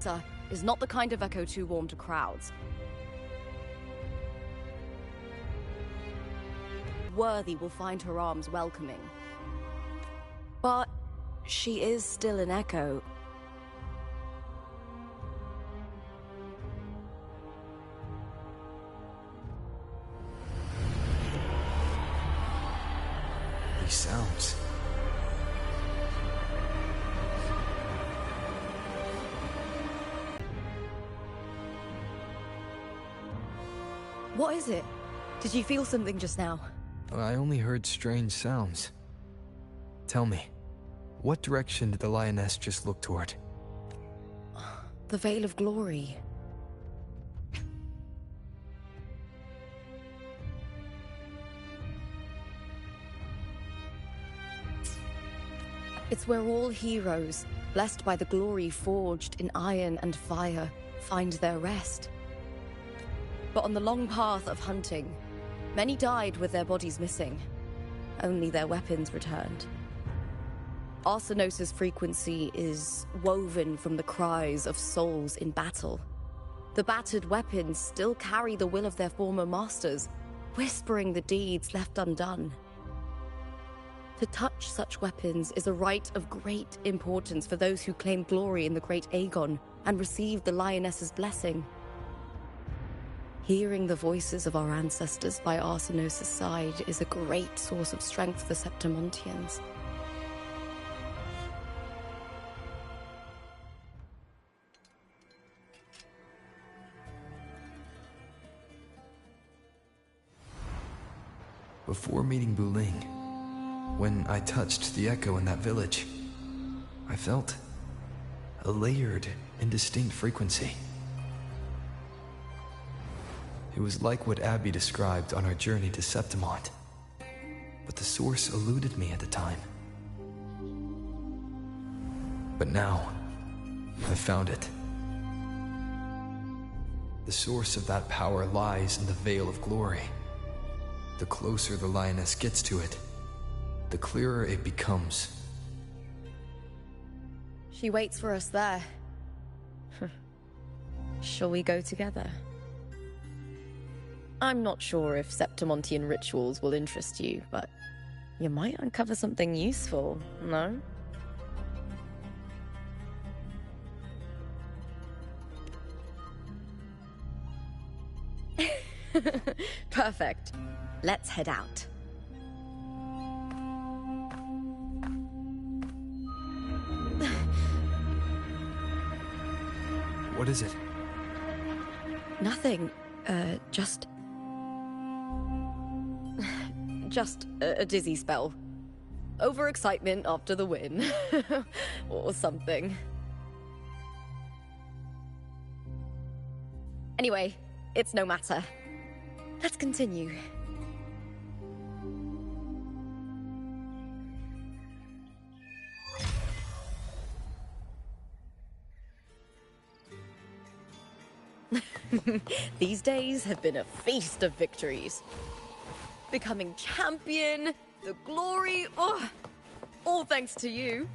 matter is not the kind of echo too warm to crowds. Worthy will find her arms welcoming. But she is still an echo. These sounds. What is it? Did you feel something just now? I only heard strange sounds. Tell me, what direction did the lioness just look toward? The Veil of Glory. It's where all heroes, blessed by the glory forged in iron and fire, find their rest. But on the long path of hunting, many died with their bodies missing. Only their weapons returned. Arsenos's frequency is woven from the cries of souls in battle. The battered weapons still carry the will of their former masters, whispering the deeds left undone. To touch such weapons is a rite of great importance for those who claim glory in the great Aegon and receive the lioness's blessing. Hearing the voices of our ancestors by Arsenos' side is a great source of strength for Septimontians. Before meeting Buling, when I touched the echo in that village, I felt a layered and distinct frequency. It was like what Abby described on our journey to Septimont, but the source eluded me at the time. But now, I've found it. The source of that power lies in the Veil of Glory. The closer the lioness gets to it, the clearer it becomes. She waits for us there. Shall we go together? I'm not sure if Septimontian rituals will interest you, but you might uncover something useful, no? Perfect. Let's head out. What is it? Nothing. Just a dizzy spell. Overexcitement after the win. Or something. Anyway, it's no matter. Let's continue. These days have been a feast of victories. Becoming champion, the glory, all thanks to you.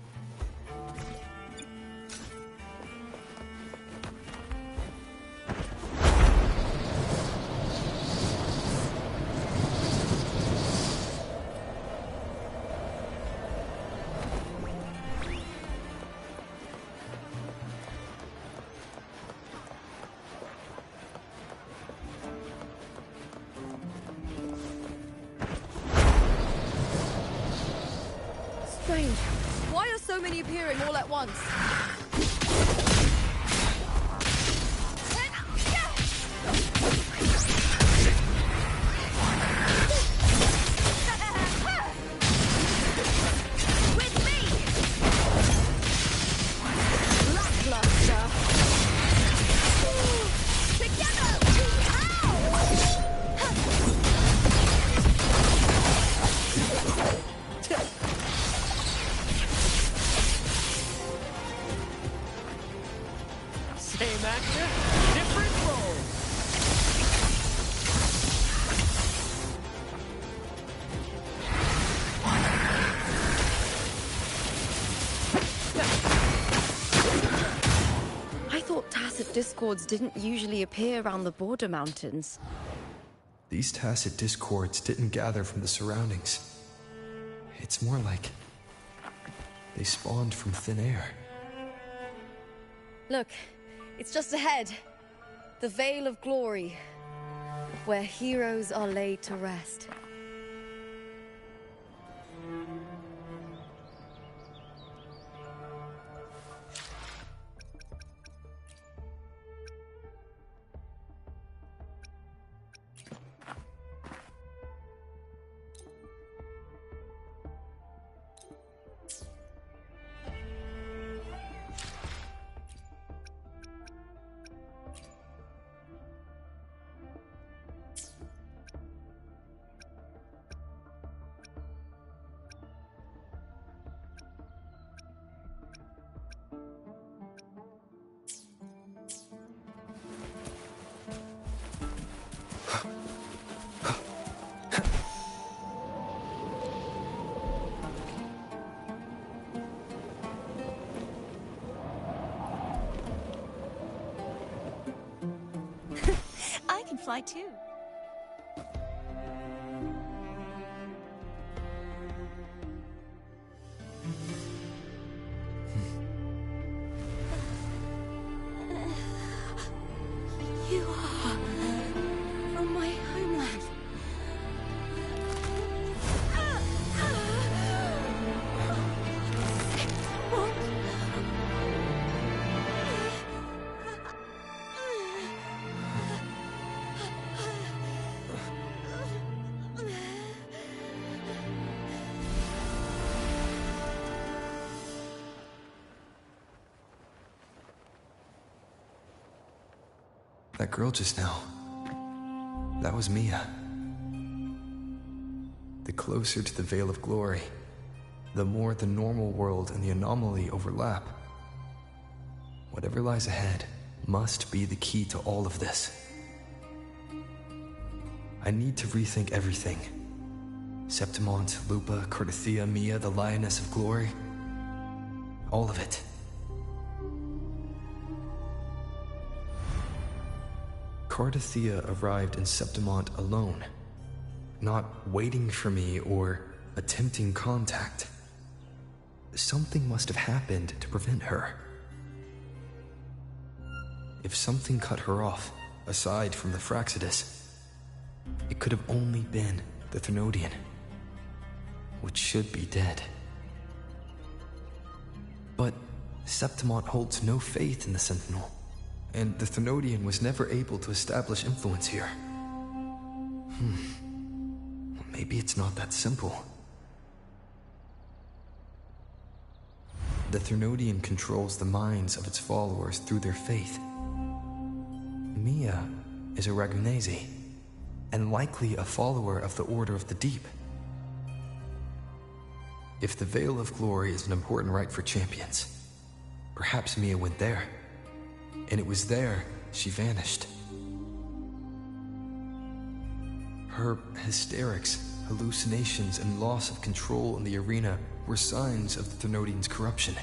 Strange. Why are so many appearing all at once? With me! Lackluster. Together! Same actor, different role. I thought if discords didn't usually appear around the border mountains. These tacit discords didn't gather from the surroundings. It's more like they spawned from thin air. Look, it's just ahead. The Veil of Glory, where heroes are laid to rest. I can fly too. You are from my homeland. That girl just now, that was Mia. The closer to the Veil of Glory, the more the normal world and the anomaly overlap. Whatever lies ahead must be the key to all of this. I need to rethink everything. Septimont, Lupa, Cardathia, Mia, the Lioness of Glory. All of it. Cardathia arrived in Septimont alone, not waiting for me or attempting contact. Something must have happened to prevent her. If something cut her off, aside from the Fraxidus, it could have only been the Thenodian, which should be dead. But Septimont holds no faith in the Sentinel, and the Thenodian was never able to establish influence here. Maybe it's not that simple. The Thenodian controls the minds of its followers through their faith. Mia is a Ragunese, and likely a follower of the Order of the Deep. If the Veil of Glory is an important rite for champions, perhaps Mia went there. And it was there she vanished. Her hysterics, hallucinations, and loss of control in the arena were signs of the Thenodian's corruption.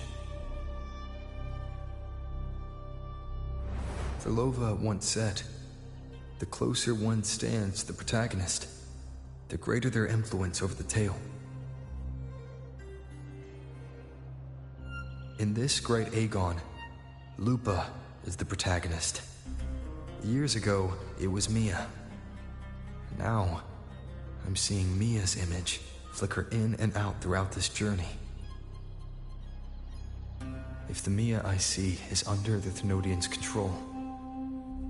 Verlova once said, "The closer one stands to the protagonist, the greater their influence over the tale." In this great Aegon, Lupa is the protagonist. Years ago, it was Mia. Now, I'm seeing Mia's image flicker in and out throughout this journey. If the Mia I see is under the Thenodian's control,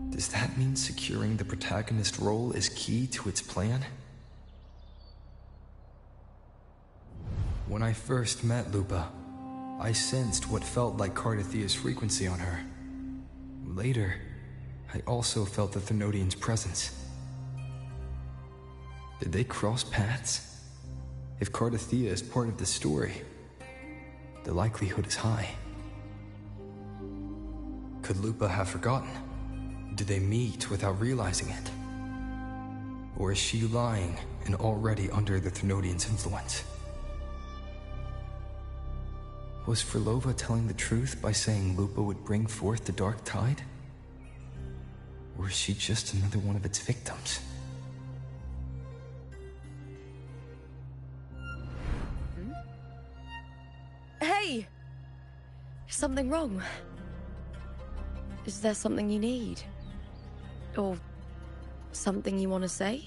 does that mean securing the protagonist role is key to its plan? When I first met Lupa, I sensed what felt like Cardathia's frequency on her. Later, I also felt the Thenodian's presence. Did they cross paths? If Cardathia is part of the story, the likelihood is high. Could Lupa have forgotten? Did they meet without realizing it? Or is she lying and already under the Thenodian's influence? Was Verlova telling the truth by saying Lupa would bring forth the Dark Tide? Or is she just another one of its victims? Hey! Is something wrong? Is there something you need? Or something you want to say?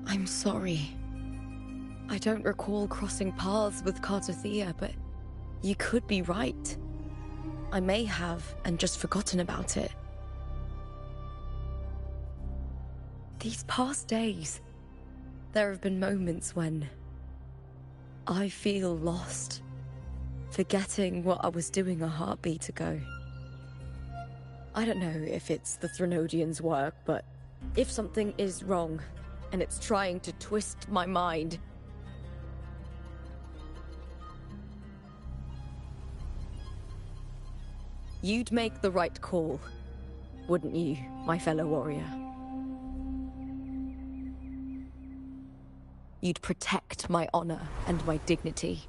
I'm sorry. I don't recall crossing paths with Cartothea, but you could be right. I may have, and just forgotten about it. These past days, there have been moments when I feel lost, forgetting what I was doing a heartbeat ago. I don't know if it's the Threnodians' work, but if something is wrong, and it's trying to twist my mind, you'd make the right call, wouldn't you, my fellow warrior? You'd protect my honor and my dignity.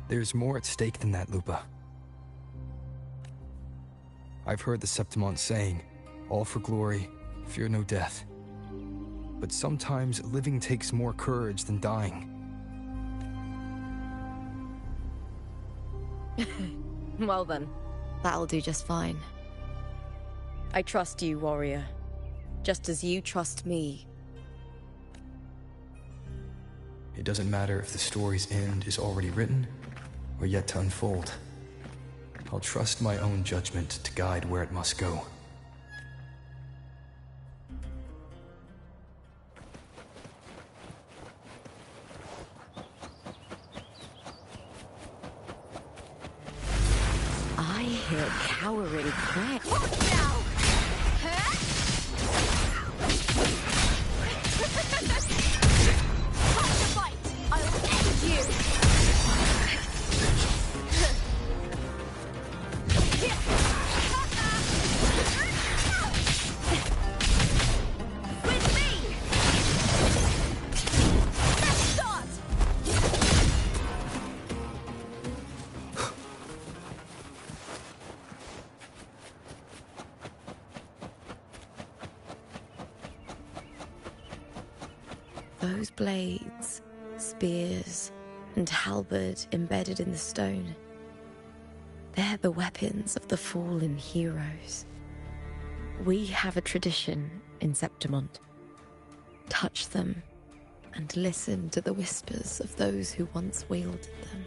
There's more at stake than that, Lupa. I've heard the Septimont saying, all for glory, fear no death. But sometimes living takes more courage than dying. Well then, that'll do just fine. I trust you, warrior. Just as you trust me. It doesn't matter if the story's end is already written, or yet to unfold. I'll trust my own judgment to guide where it must go. I hear cowering cries. Those blades, spears, and halberd embedded in the stone. They're the weapons of the fallen heroes. We have a tradition in Septimont. Touch them and listen to the whispers of those who once wielded them.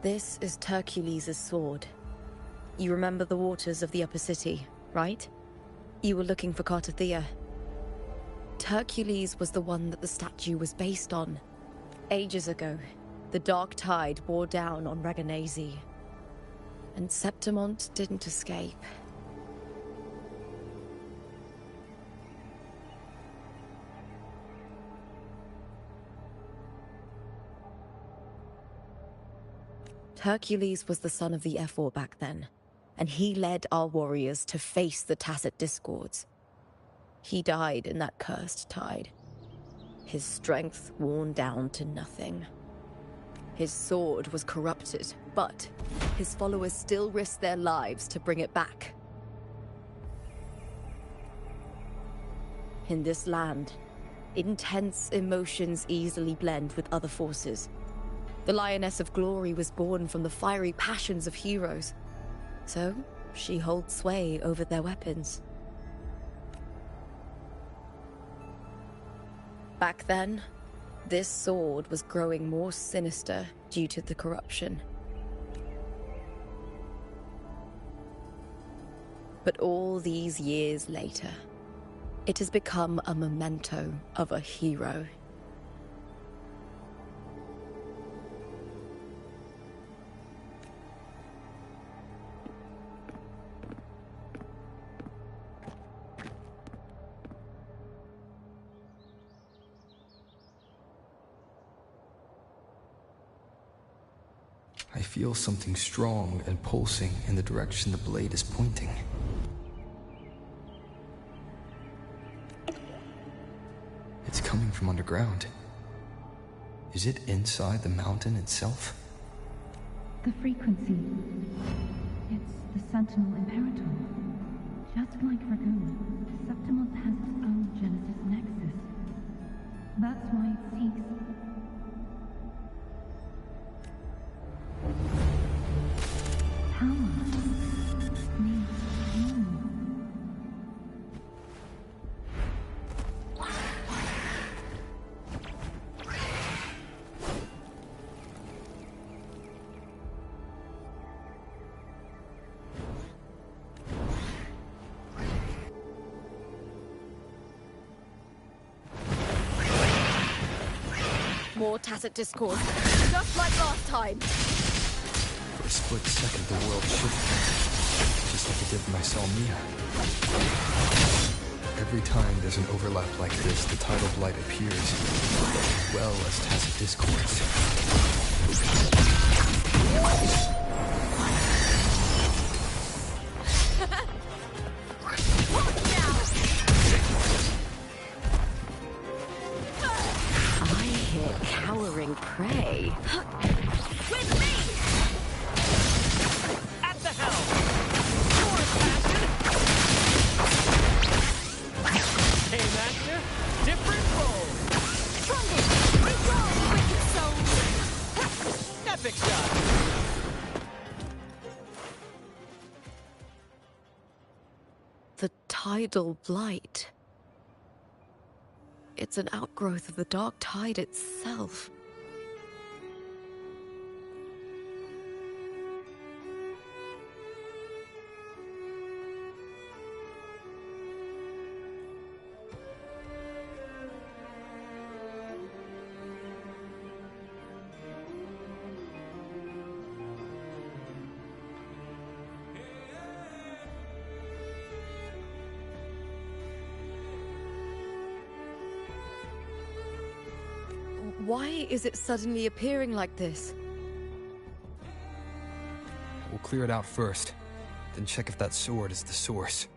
This is Hercules' sword. You remember the waters of the Upper City, right? You were looking for Cartathea. Hercules was the one that the statue was based on. Ages ago, the dark tide bore down on Reganese, and Septimont didn't escape. Hercules was the son of the Ephor back then, and he led our warriors to face the Tacit Discords. He died in that cursed tide, his strength worn down to nothing. His sword was corrupted, but his followers still risked their lives to bring it back. In this land, intense emotions easily blend with other forces. The Lioness of Glory was born from the fiery passions of heroes, so she holds sway over their weapons. Back then, this sword was growing more sinister due to the corruption. But all these years later, it has become a memento of a hero. I feel something strong and pulsing in the direction the blade is pointing. It's coming from underground. Is it inside the mountain itself? The frequency. It's the Sentinel Imperator. Just like Dragoon, Septimont has its own Genesis Nexus. That's why it seeks... power. Needs fuel. More Tacit Discord, just like last time. For a split second, the world shifted, just like it did when I saw Mia. Every time there's an overlap like this, the tidal blight appears, as well as Tacit Discords. I hit cowering prey. With me! At the helm! More passion! Hey, Master! Different role! Crumble! Reroll, wicked soul! Epic shot! The tidal blight. It's an outgrowth of the dark tide itself. Why is it suddenly appearing like this? We'll clear it out first, then check if that sword is the source.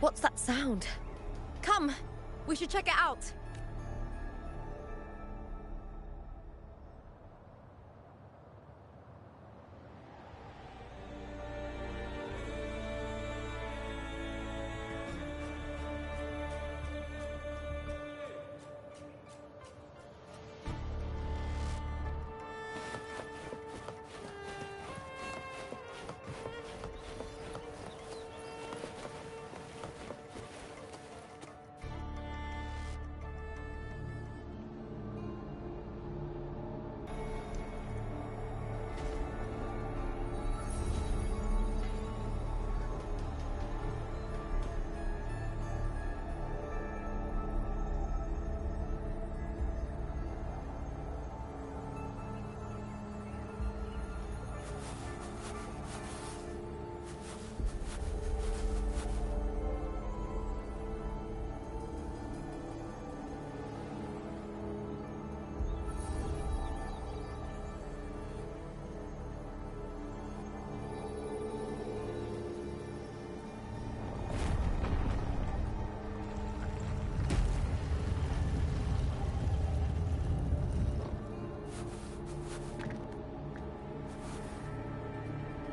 What's that sound? Come! We should check it out!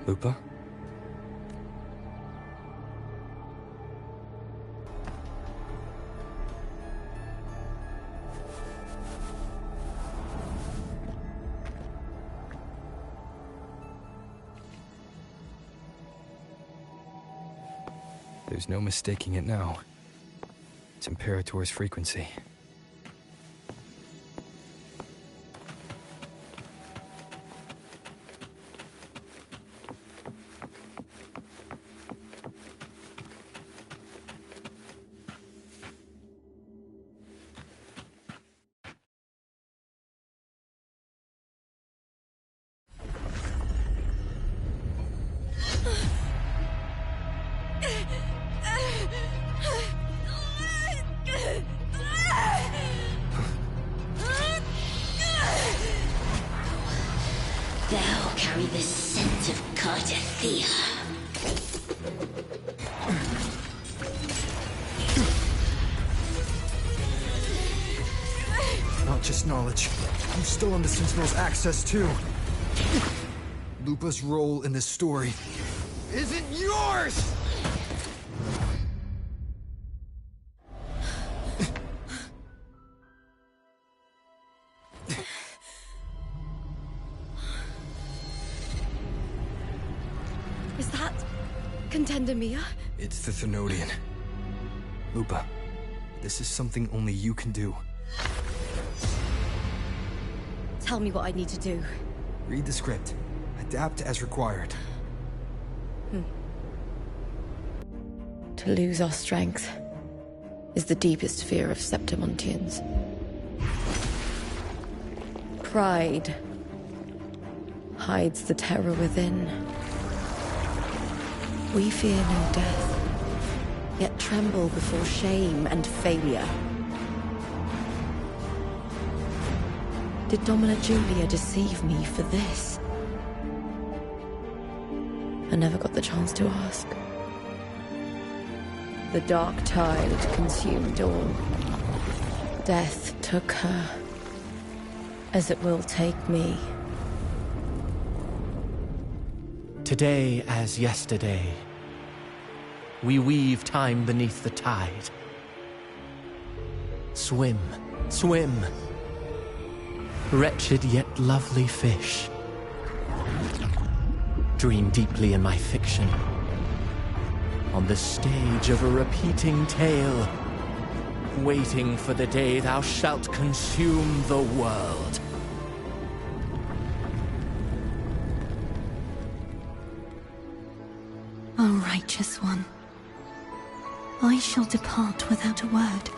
Lupa? There's no mistaking it now. It's Imperator's frequency. Thou carry the scent of Cardathea. Not just knowledge. I'm still on the Sentinel's access too. Lupa's role in this story isn't yours! Is that Contender Mia? It's the Thenodian. Lupa, this is something only you can do. Tell me what I need to do. Read the script. Adapt as required. To lose our strength is the deepest fear of Septimontians. Pride hides the terror within. We fear no death, yet tremble before shame and failure. Did Domina Julia deceive me for this? I never got the chance to ask. The dark tide consumed all. Death took her, as it will take me. Today as yesterday, we weave time beneath the tide. Swim, swim, wretched yet lovely fish. Dream deeply in my fiction, on the stage of a repeating tale, waiting for the day thou shalt consume the world. O righteous one, I shall depart without a word.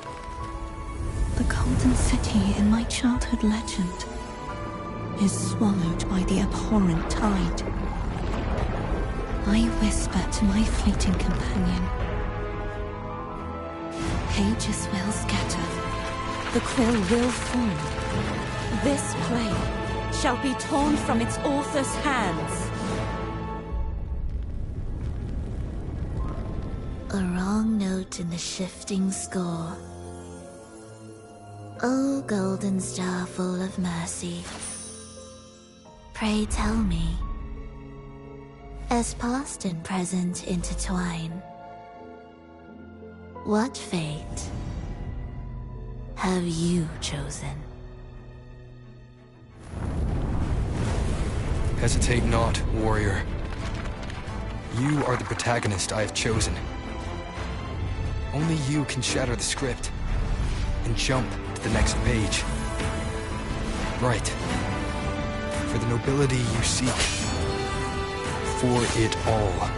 The golden city in my childhood legend is swallowed by the abhorrent tide. I whisper to my fleeting companion. Pages will scatter. The quill will fall. This play shall be torn from its author's hands. A wrong note in the shifting score. O golden star full of mercy, pray tell me, as past and present intertwine, what fate have you chosen? Hesitate not, warrior. You are the protagonist I have chosen. Only you can shatter the script and jump to the next page. Right. For the nobility you seek. For it all.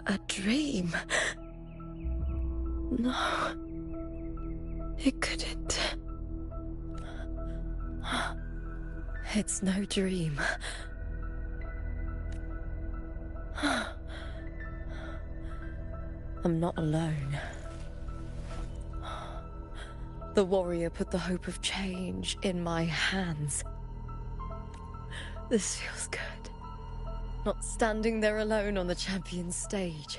A dream? No. It couldn't. It's no dream. I'm not alone. The warrior put the hope of change in my hands. This feels good. Not standing there alone on the champion's stage.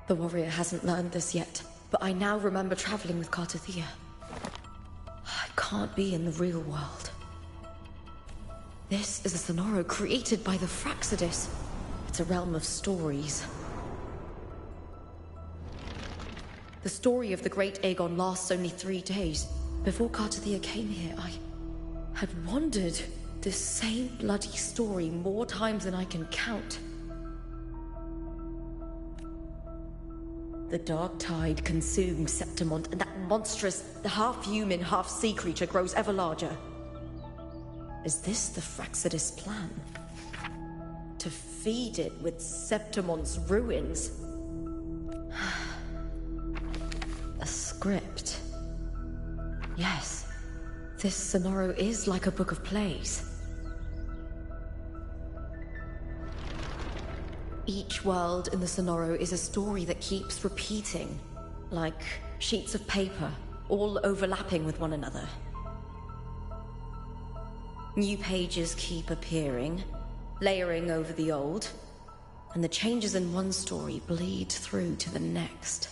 The warrior hasn't learned this yet, but I now remember traveling with Cartathea. I can't be in the real world. This is a Sonoro created by the Fraxidus. It's a realm of stories. The story of the Great Aegon lasts only 3 days. Before Cartathea came here, I had wandered this same bloody story more times than I can count. The dark tide consumed Septimont, and that monstrous, half-human, half-sea creature grows ever larger. Is this the Fraxidus plan? To feed it with Septimont's ruins? A script. Yes, this Sonoro is like a book of plays. Each world in the Sonoro is a story that keeps repeating, like sheets of paper, all overlapping with one another. New pages keep appearing, layering over the old, and the changes in one story bleed through to the next.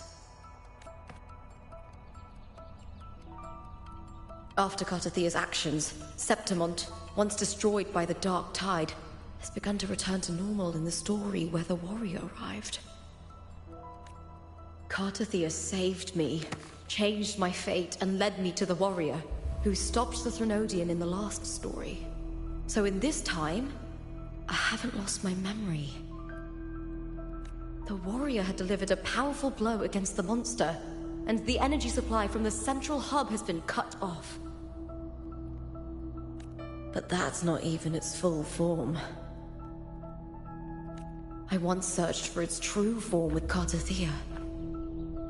After Cartathea's actions, Septimont, once destroyed by the dark tide, has begun to return to normal in the story where the warrior arrived. Cartathea saved me, changed my fate, and led me to the warrior, who stopped the Threnodian in the last story. So in this time, I haven't lost my memory. The warrior had delivered a powerful blow against the monster, and the energy supply from the central hub has been cut off. But that's not even its full form. I once searched for its true form with Cartathea.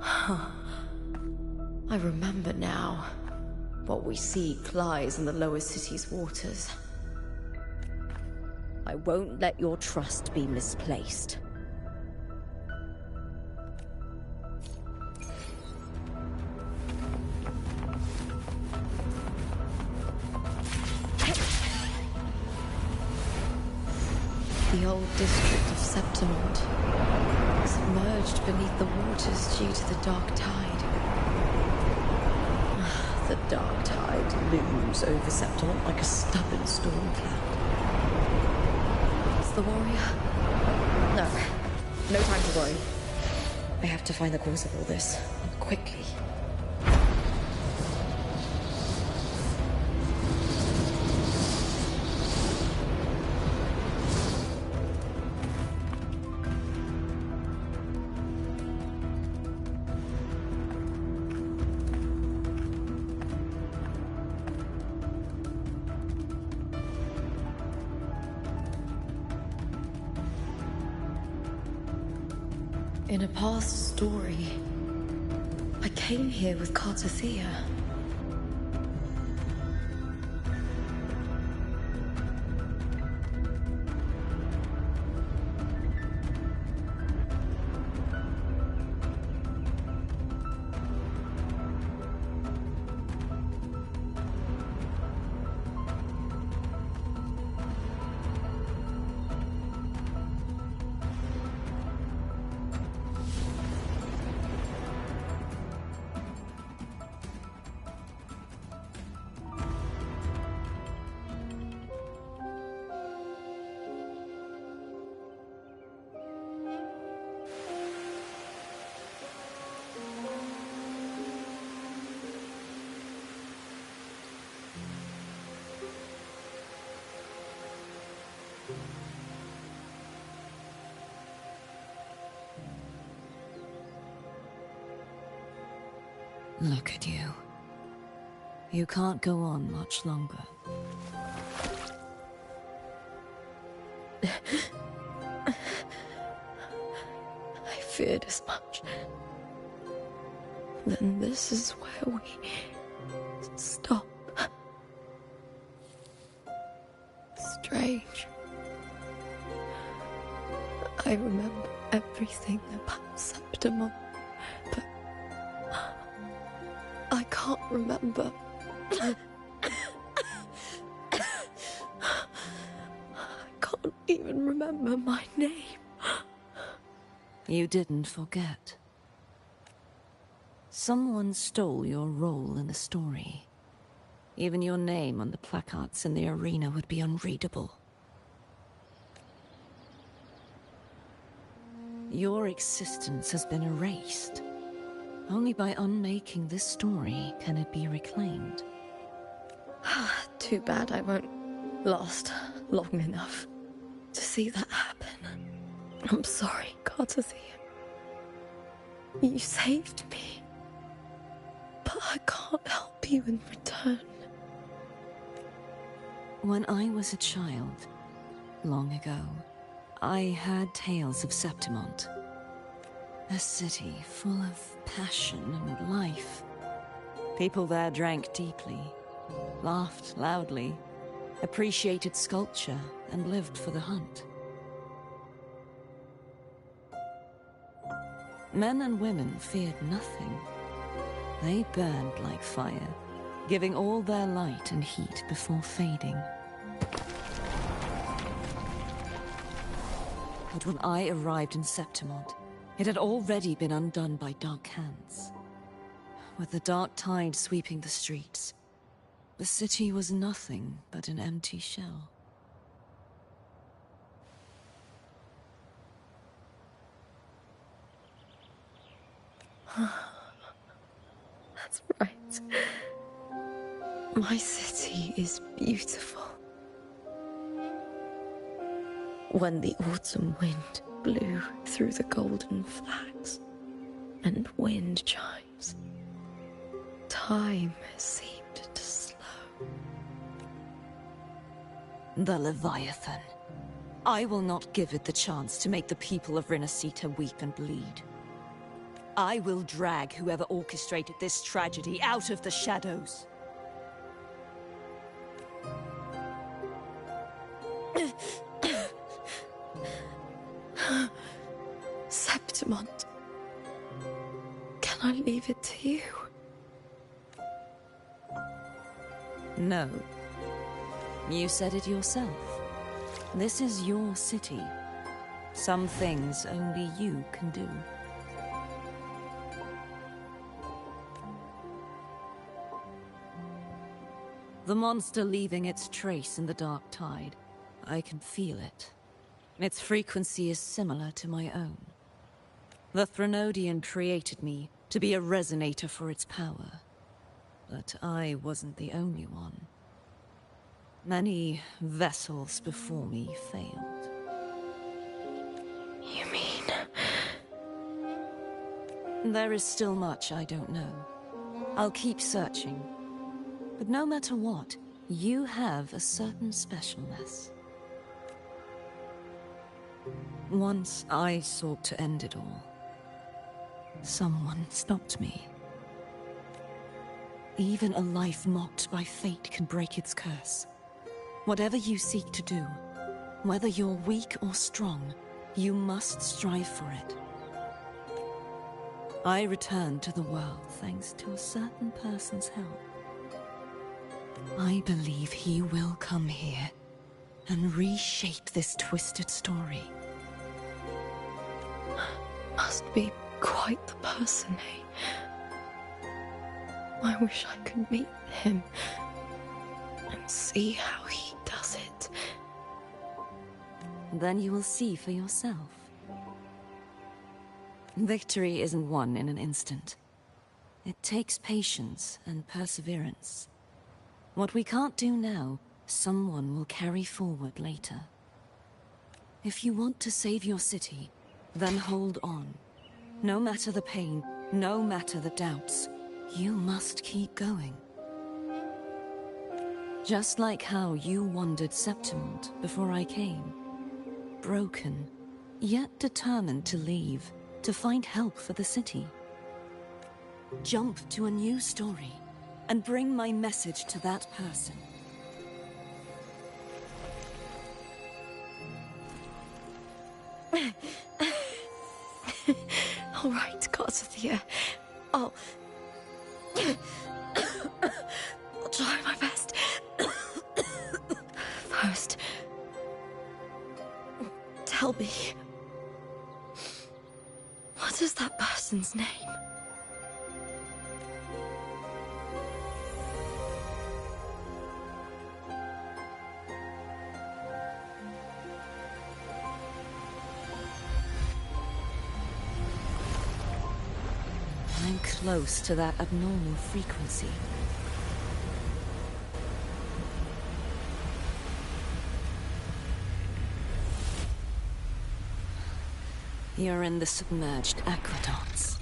I remember now. What we seek lies in the lower city's waters. I won't let your trust be misplaced. The old district of Septimont, submerged beneath the waters due to the dark tide. The dark tide looms over Septimont like a stubborn storm cloud. It's the warrior? No time to worry. I have to find the cause of all this, and quickly. In a past story, I came here with Cartothea. Look at you. You can't go on much longer. I feared as much. Then this is where we stop. Strange. I remember everything about Septimon, but I can't remember. I can't even remember my name. You didn't forget. Someone stole your role in the story. Even your name on the placards in the arena would be unreadable. Your existence has been erased. Only by unmaking this story can it be reclaimed. Too bad I won't last long enough to see that happen. I'm sorry, Cartothea. You saved me, but I can't help you in return. When I was a child, long ago, I heard tales of Septimont. A city full of passion and life. People there drank deeply, laughed loudly, appreciated sculpture, and lived for the hunt. Men and women feared nothing. They burned like fire, giving all their light and heat before fading. But when I arrived in Septimont, it had already been undone by dark hands. With the dark tide sweeping the streets, the city was nothing but an empty shell. That's right. My city is beautiful. When the autumn wind blew through the golden flags and wind chimes, time seemed to slow. The Leviathan. I will not give it the chance to make the people of Rinasita weep and bleed. I will drag whoever orchestrated this tragedy out of the shadows. Septimont, can I leave it to you? No. You said it yourself. This is your city. Some things only you can do. The monster leaving its trace in the dark tide. I can feel it. Its frequency is similar to my own. The Threnodian created me to be a resonator for its power. But I wasn't the only one. Many vessels before me failed. You mean... There is still much I don't know. I'll keep searching. But no matter what, you have a certain specialness. Once I sought to end it all. Someone stopped me. Even a life mocked by fate can break its curse. Whatever you seek to do, whether you're weak or strong, you must strive for it. I returned to the world thanks to a certain person's help. I believe he will come here and reshape this twisted story. Must be quite the person, eh? I wish I could meet him and see how he does it. Then you will see for yourself. Victory isn't won in an instant. It takes patience and perseverance. What we can't do now, someone will carry forward later. If you want to save your city, then hold on. No matter the pain, no matter the doubts, you must keep going. Just like how you wandered Septimont before I came. Broken, yet determined to leave, to find help for the city. Jump to a new story, and bring my message to that person. All right, Garcia. I'll try my best. First, tell me, what is that person's name? I'm close to that abnormal frequency. You're in the submerged aqueducts.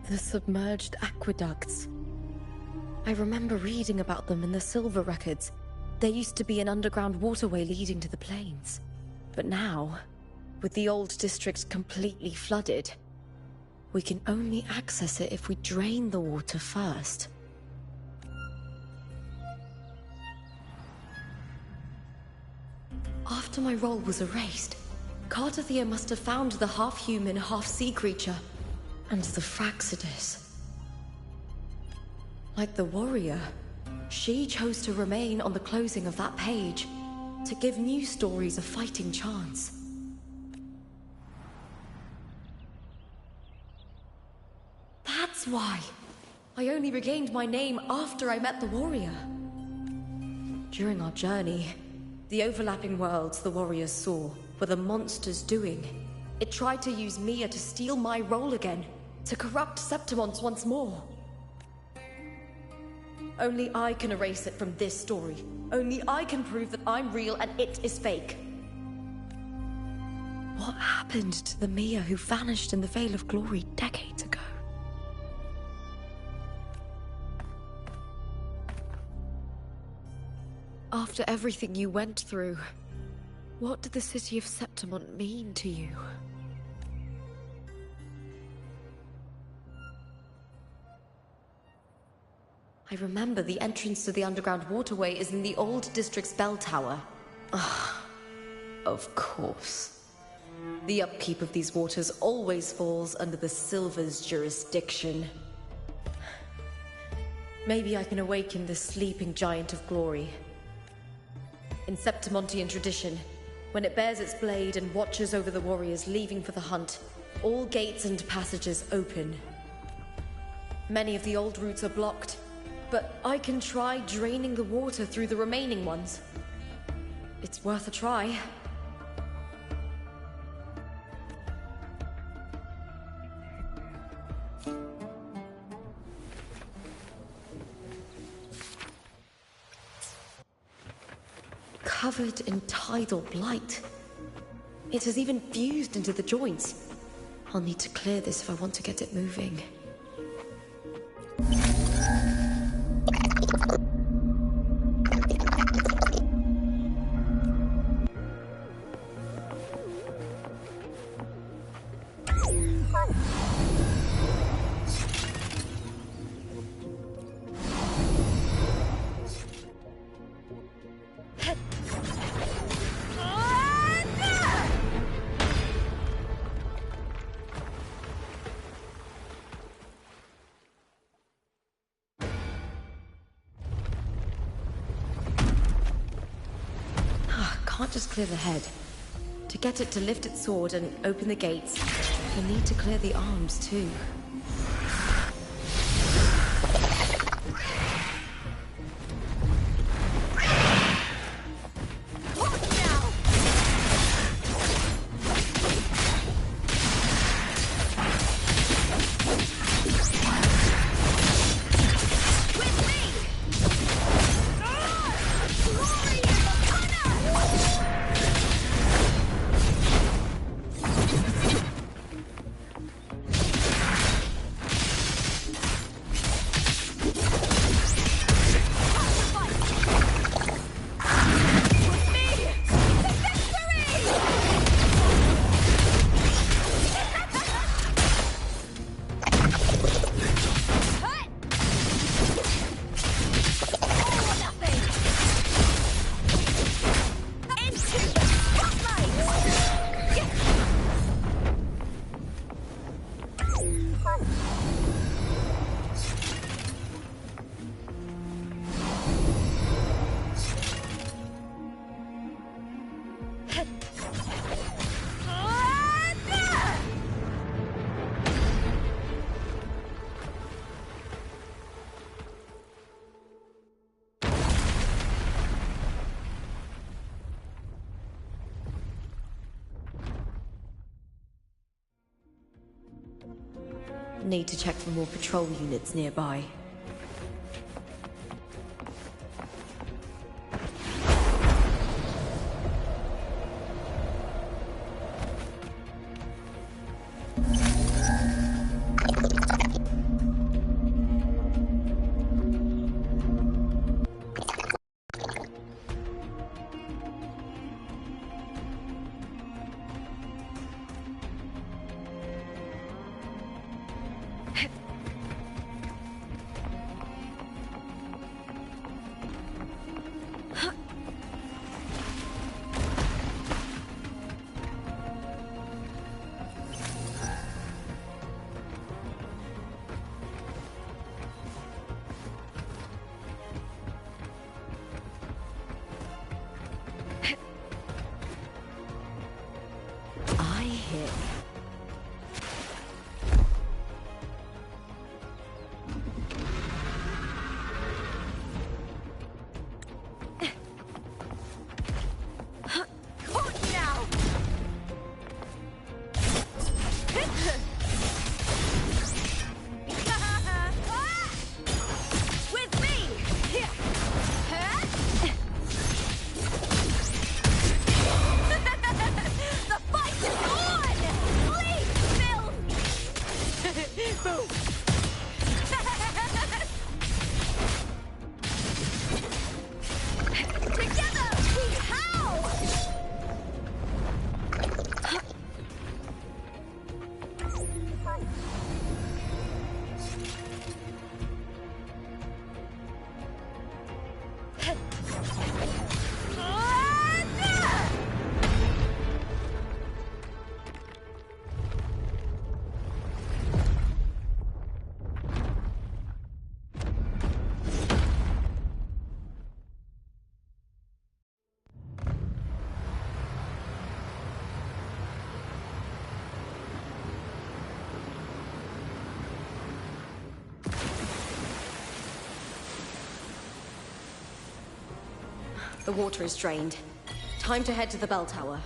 The submerged aqueducts. I remember reading about them in the Silver records. There used to be an underground waterway leading to the plains. But now, with the old district completely flooded, we can only access it if we drain the water first. After my role was erased, Cartathea must have found the half-human, half-sea creature. And the Fraxidus. Like the warrior, she chose to remain on the closing of that page, to give new stories a fighting chance. That's why I only regained my name after I met the warrior. During our journey, the overlapping worlds the warriors saw were the monsters doing. It tried to use Mia to steal my role again, to corrupt Septimont once more. Only I can erase it from this story. Only I can prove that I'm real and it is fake. What happened to the Mia who vanished in the Veil of Glory decades ago? After everything you went through, what did the city of Septimont mean to you? I remember the entrance to the underground waterway is in the old district's bell tower. Ah, of course. The upkeep of these waters always falls under the Silver's jurisdiction. Maybe I can awaken the sleeping giant of glory. In Septimontian tradition, when it bears its blade and watches over the warriors leaving for the hunt, all gates and passages open. Many of the old routes are blocked, but I can try draining the water through the remaining ones. It's worth a try. covered in tidal blight. It has even fused into the joints. I'll need to clear this if I want to get it moving. Can't just clear the head. To get it to lift its sword and open the gates, you'll need to clear the arms too. Need to check for more patrol units nearby. The water is drained. Time to head to the bell tower.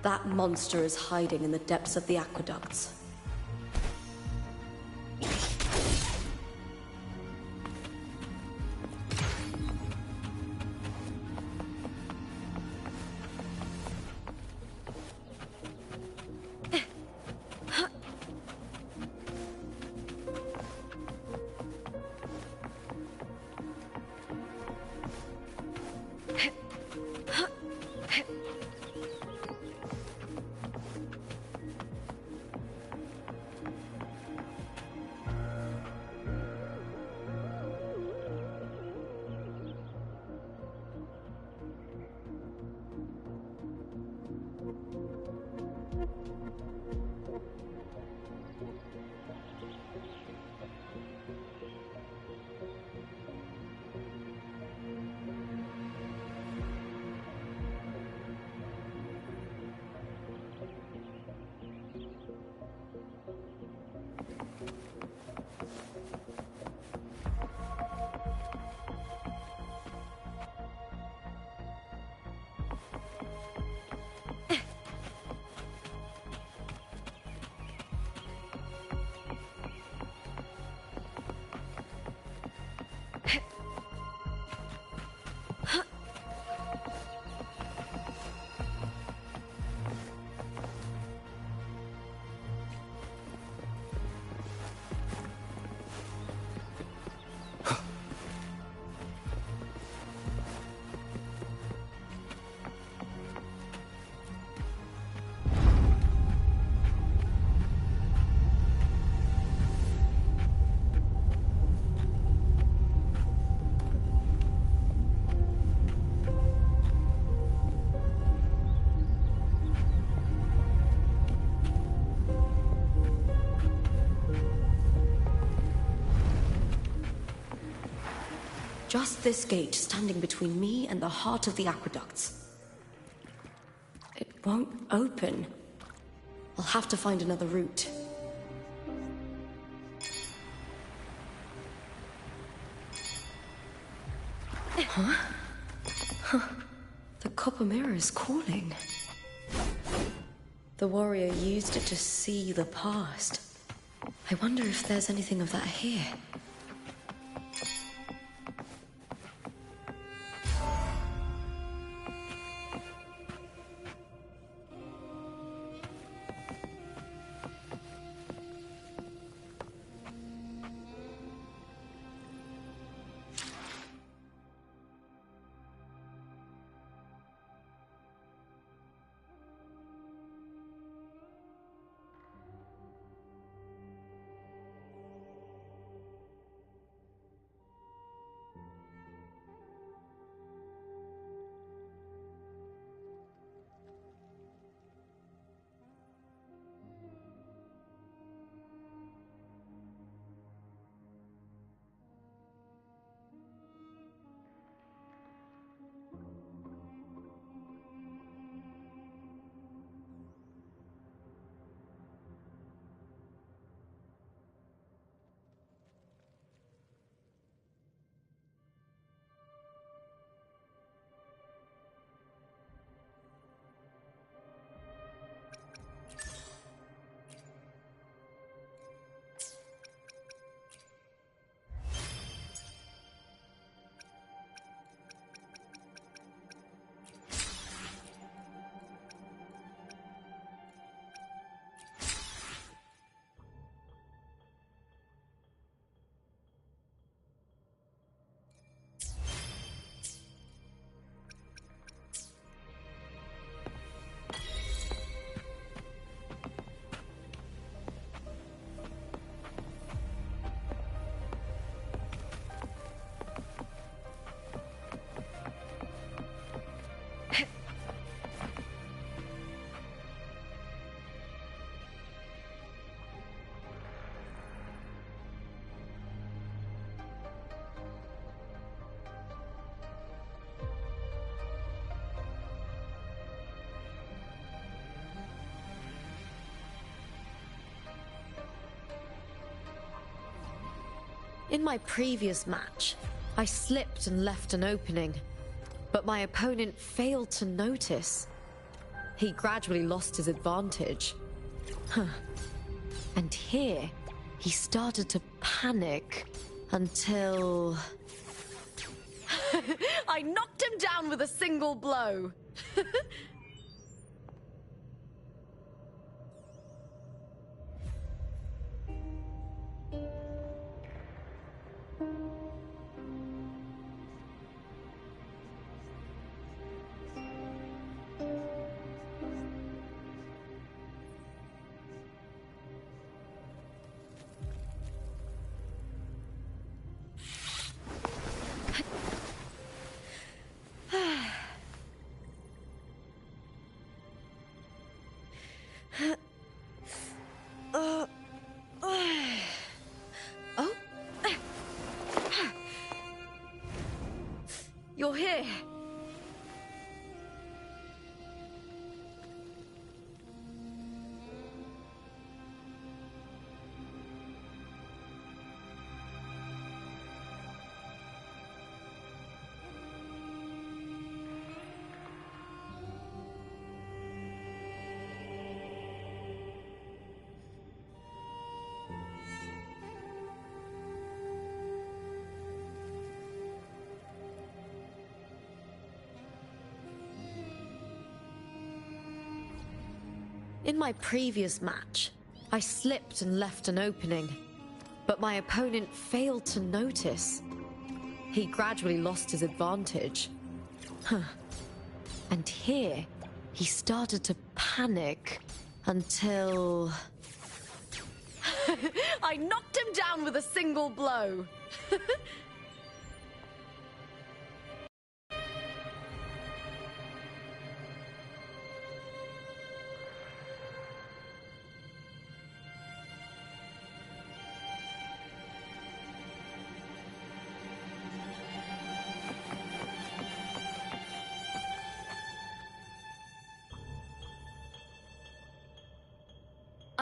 That monster is hiding in the depths of the aqueducts. just this gate standing between me and the heart of the aqueducts. It won't open. I'll have to find another route. The copper mirror is calling. The warrior used it to see the past. I wonder if there's anything of that here. In my previous match, I slipped and left an opening, but my opponent failed to notice. He gradually lost his advantage. And here, he started to panic until... I knocked him down with a single blow. Oh? You're here. In my previous match, I slipped and left an opening, but my opponent failed to notice. He gradually lost his advantage. And here, he started to panic until... I knocked him down with a single blow.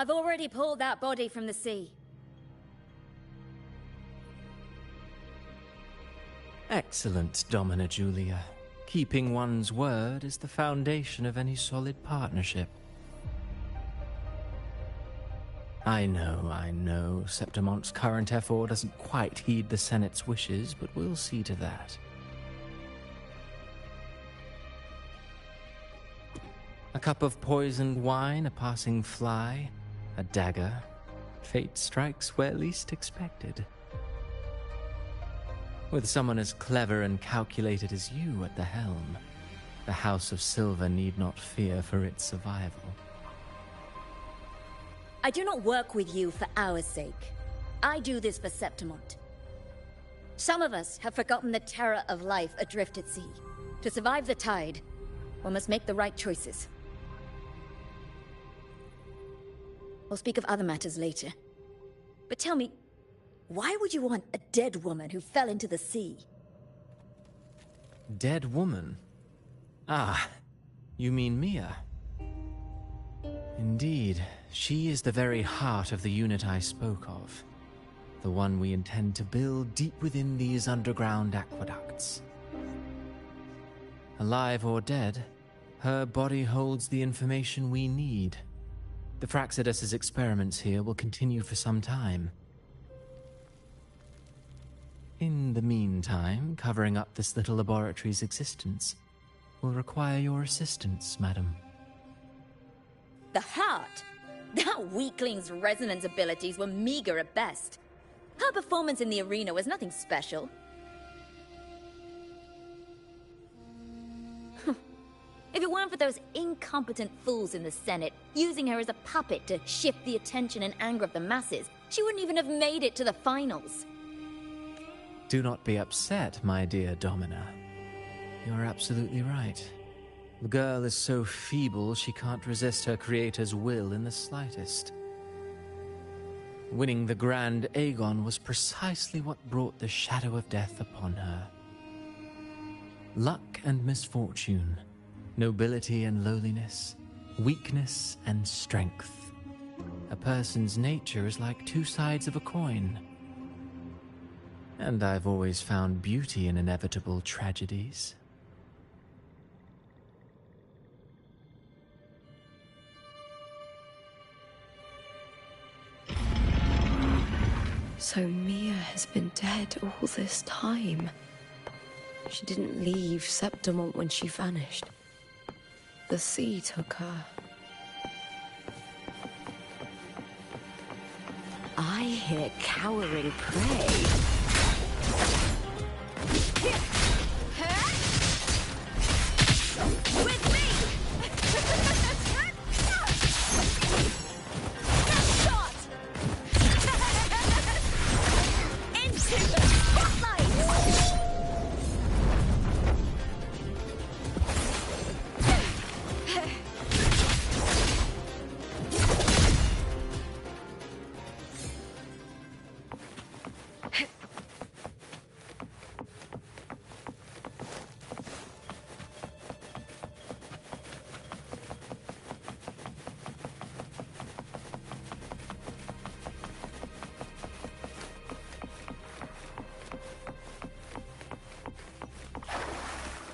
I've already pulled that body from the sea. Excellent, Domina Julia. Keeping one's word is the foundation of any solid partnership. I know, Septimonte's current effort doesn't quite heed the Senate's wishes, but we'll see to that. A cup of poisoned wine, a passing fly, a dagger. Fate strikes where least expected. With someone as clever and calculated as you at the helm, the House of Silver need not fear for its survival. I do not work with you for our sake. I do this for Septimont. Some of us have forgotten the terror of life adrift at sea. To survive the tide, one must make the right choices. We'll speak of other matters later. But tell me, why would you want a dead woman who fell into the sea? Dead woman? Ah, you mean Mia? Indeed, she is the very heart of the unit I spoke of. The one we intend to build deep within these underground aqueducts. Alive or dead, her body holds the information we need. The Fraxidus's experiments here will continue for some time. In the meantime, covering up this little laboratory's existence will require your assistance, madam. The heart? That weakling's resonance abilities were meager at best. Her performance in the arena was nothing special. If it weren't for those incompetent fools in the Senate, using her as a puppet to shift the attention and anger of the masses, she wouldn't even have made it to the finals. Do not be upset, my dear Domina. You're absolutely right. The girl is so feeble she can't resist her creator's will in the slightest. Winning the Grand Aegon was precisely what brought the shadow of death upon her. Luck and misfortune, nobility and lowliness, weakness and strength. A person's nature is like two sides of a coin. And I've always found beauty in inevitable tragedies. So Mia has been dead all this time. She didn't leave Septimont when she vanished. The sea took her. I hear cowering prey. With me! Shot! Into the spotlight!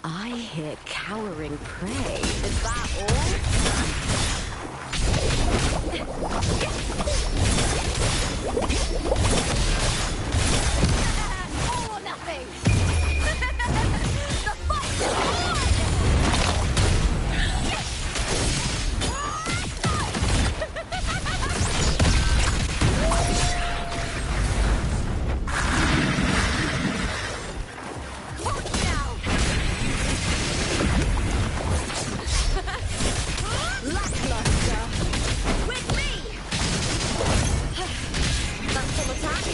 I hear cowering prey. Is that all? All or nothing! The fight is on! Lackluster. With me! That's all attack.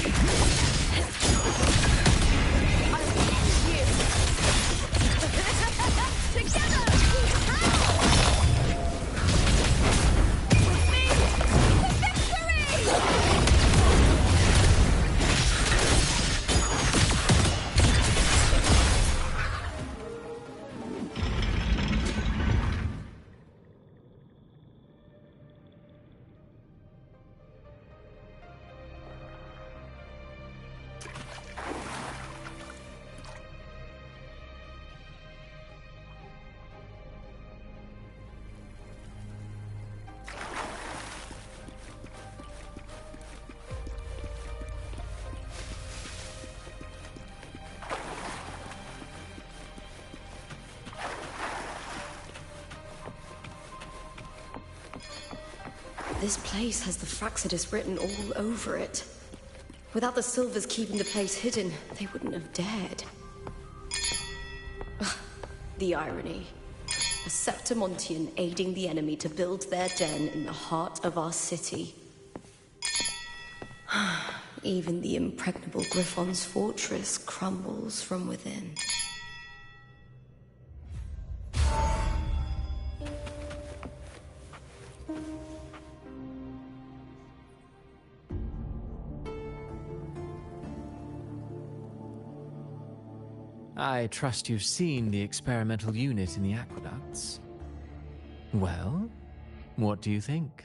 This place has the Fraxidus written all over it. Without the Silvers keeping the place hidden, they wouldn't have dared. The irony. A Septimontian aiding the enemy to build their den in the heart of our city. Even the impregnable Griffon's fortress crumbles from within. I trust you've seen the experimental unit in the aqueducts. Well, what do you think?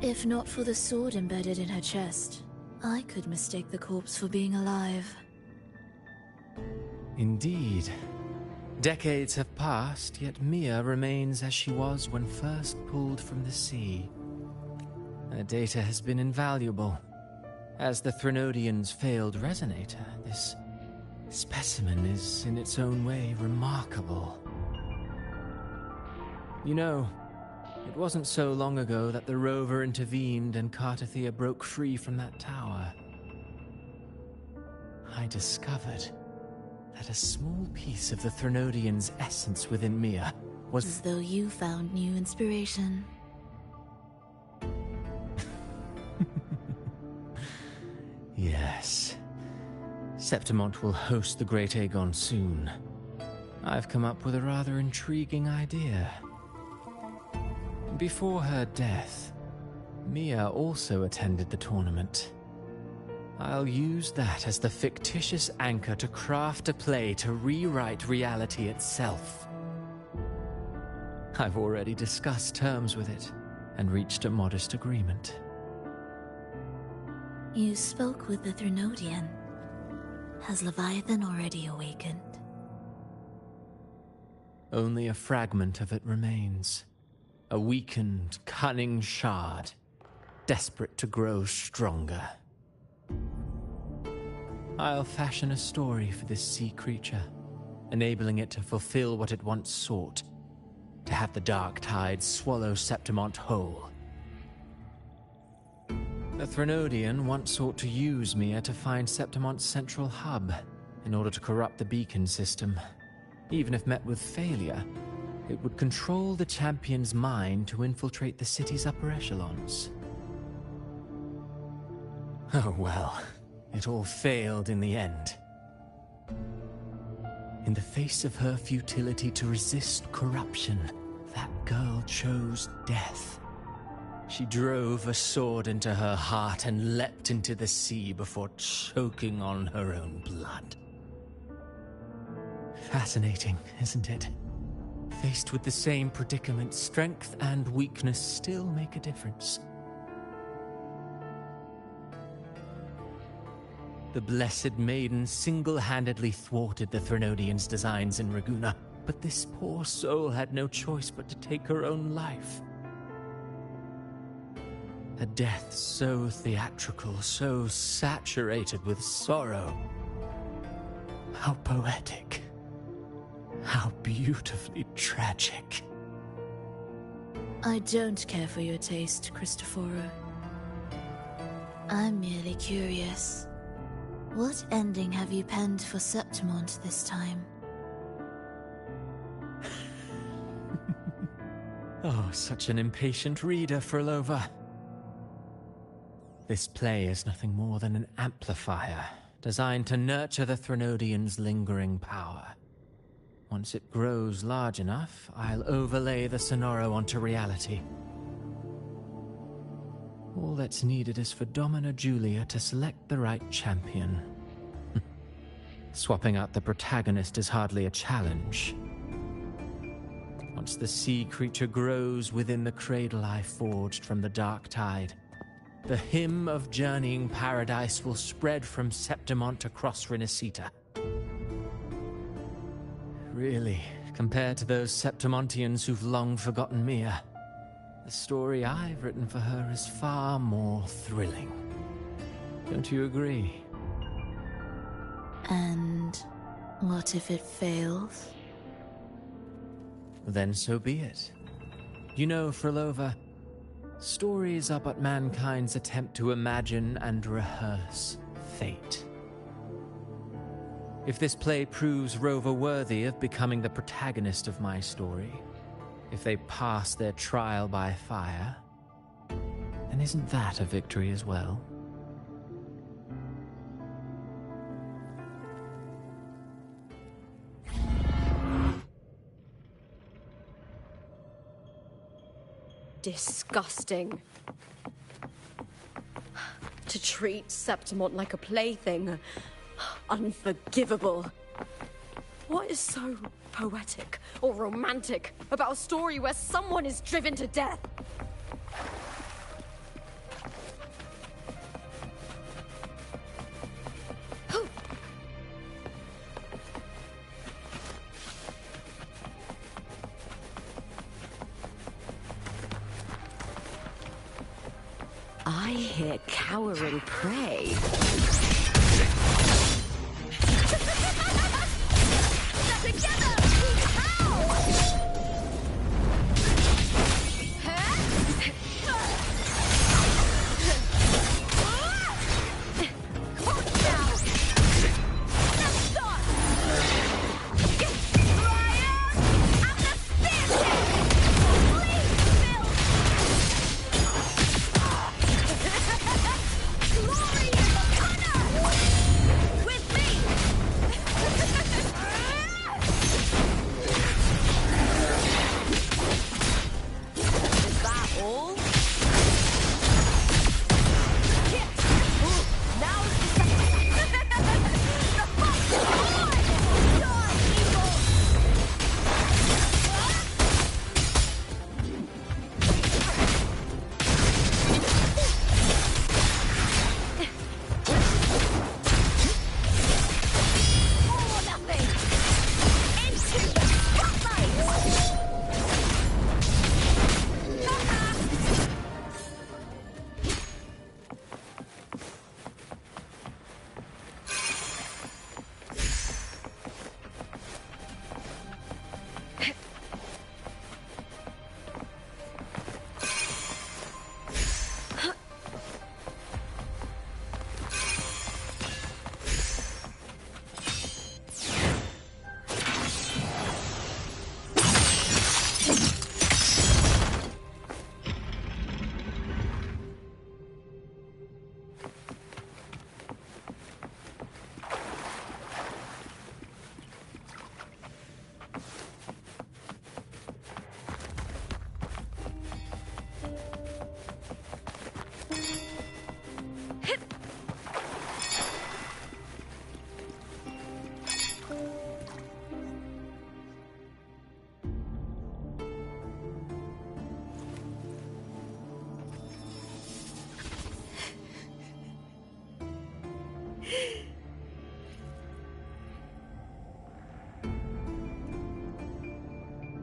If not for the sword embedded in her chest, I could mistake the corpse for being alive. Indeed. Decades have passed, yet Mia remains as she was when first pulled from the sea. Her data has been invaluable. As the Threnodian's failed resonator, this specimen is, in its own way, remarkable. You know, it wasn't so long ago that the rover intervened and Cartathea broke free from that tower. I discovered that a small piece of the Threnodian's essence within Mia was... As though you found new inspiration. Yes. Septimont will host the Great Aegon soon. I've come up with a rather intriguing idea. Before her death, Mia also attended the tournament. I'll use that as the fictitious anchor to craft a play to rewrite reality itself. I've already discussed terms with it, and reached a modest agreement. You spoke with the Threnodian. Has Leviathan already awakened? Only a fragment of it remains. A weakened, cunning shard, desperate to grow stronger. I'll fashion a story for this sea creature, enabling it to fulfill what it once sought, to have the dark tide swallow Septimont whole. The Threnodian once sought to use Mia to find Septimont's central hub, in order to corrupt the beacon system. Even if met with failure, it would control the champion's mind to infiltrate the city's upper echelons. Oh well, it all failed in the end. In the face of her futility to resist corruption, that girl chose death. She drove a sword into her heart and leapt into the sea before choking on her own blood. Fascinating, isn't it? Faced with the same predicament, strength and weakness still make a difference. The Blessed Maiden single-handedly thwarted the Threnodian's designs in Raguna, but this poor soul had no choice but to take her own life. A death so theatrical, so saturated with sorrow. How poetic. How beautifully tragic. I don't care for your taste, Cristoforo. I'm merely curious. What ending have you penned for Septimont this time? Oh, such an impatient reader, Frolova. This play is nothing more than an amplifier, designed to nurture the Threnodian's lingering power. Once it grows large enough, I'll overlay the Sonoro onto reality. All that's needed is for Domina Julia to select the right champion. Swapping out the protagonist is hardly a challenge. Once the sea creature grows within the cradle I forged from the dark tide, the hymn of journeying paradise will spread from Septimont across Renacita. Really, compared to those Septimontians who've long forgotten Mia, the story I've written for her is far more thrilling. Don't you agree? And what if it fails? Then so be it. You know, Frolova, Stories are but mankind's attempt to imagine and rehearse fate. If this play proves Rover worthy of becoming the protagonist of my story, if they pass their trial by fire, then isn't that a victory as well? Disgusting. To treat Septimont like a plaything. Unforgivable. What is so poetic or romantic about a story where someone is driven to death? I hear cowering prey. Together!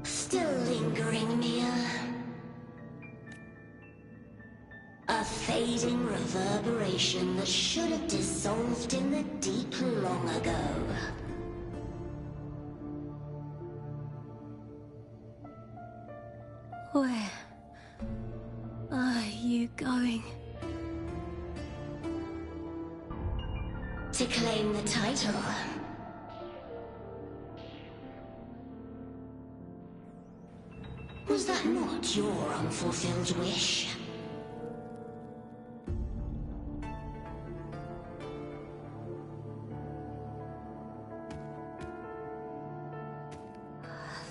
Still lingering, Mia. A fading reverberation that should have dissolved in the deep long ago. Where are you going? To claim the title. Was that not your unfulfilled wish?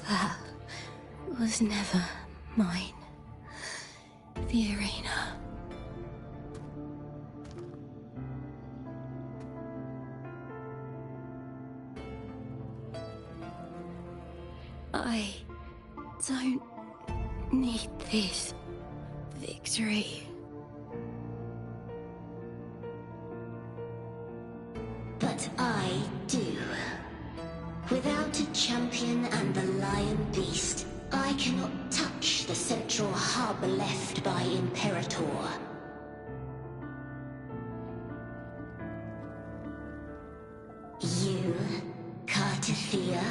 That was never mine. The arena. I don't need this victory. But I do. Without a champion and the lion beast, I cannot touch the central hub left by Imperator. You, Cartithia,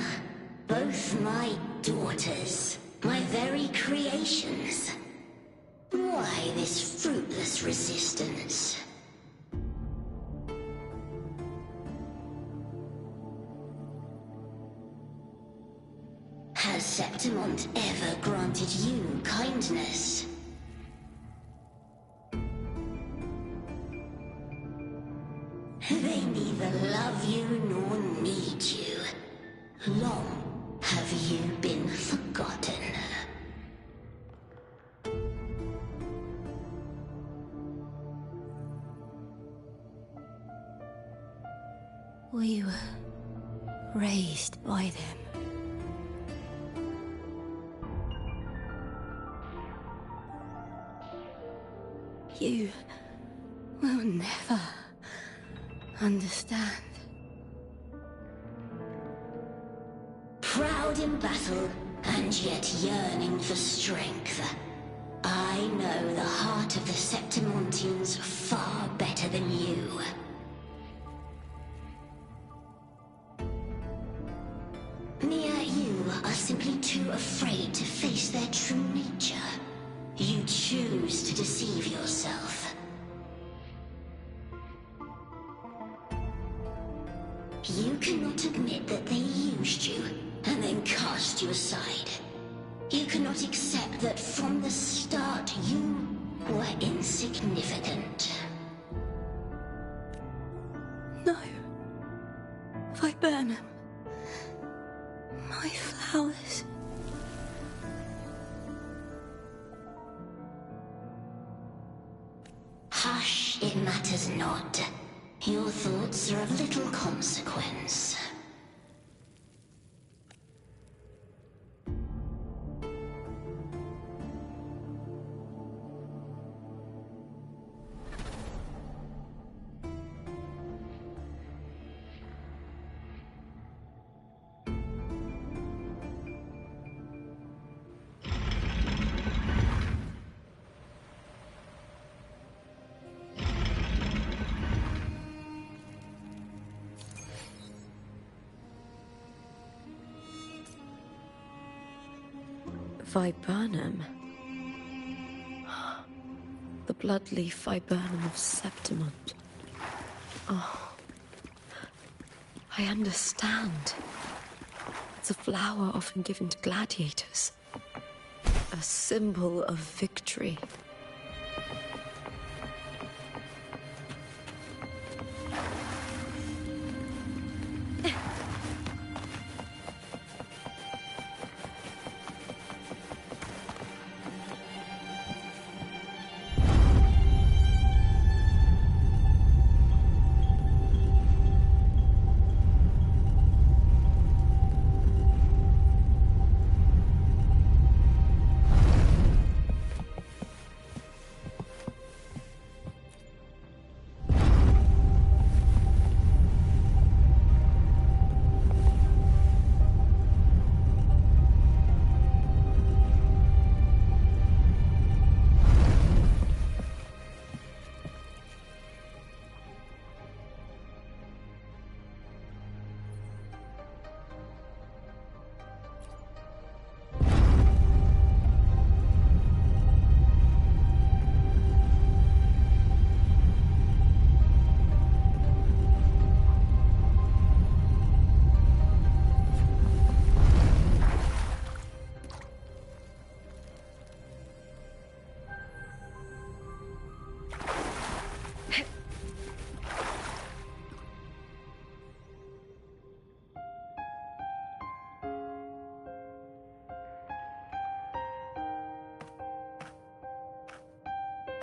both my daughters, my very creations. What Why this fruitless resistance? Has Septimont ever granted you kindness? They neither love you nor need you. Long have you been forgotten. We were raised by them. You will never understand. Proud in battle, and yet yearning for strength. I know the heart of the Septimontians far better than you. Mia, you are simply too afraid to face their true nature. You choose to deceive yourself. You cannot admit that they used you, and then cast you aside. You cannot accept that from the start you were insignificant. No. If I burn them, my flowers... Hush, it matters not. Your thoughts are of little consequence. Viburnum. The bloodleaf viburnum of Septimont. Oh. I understand. It's a flower often given to gladiators. A symbol of victory.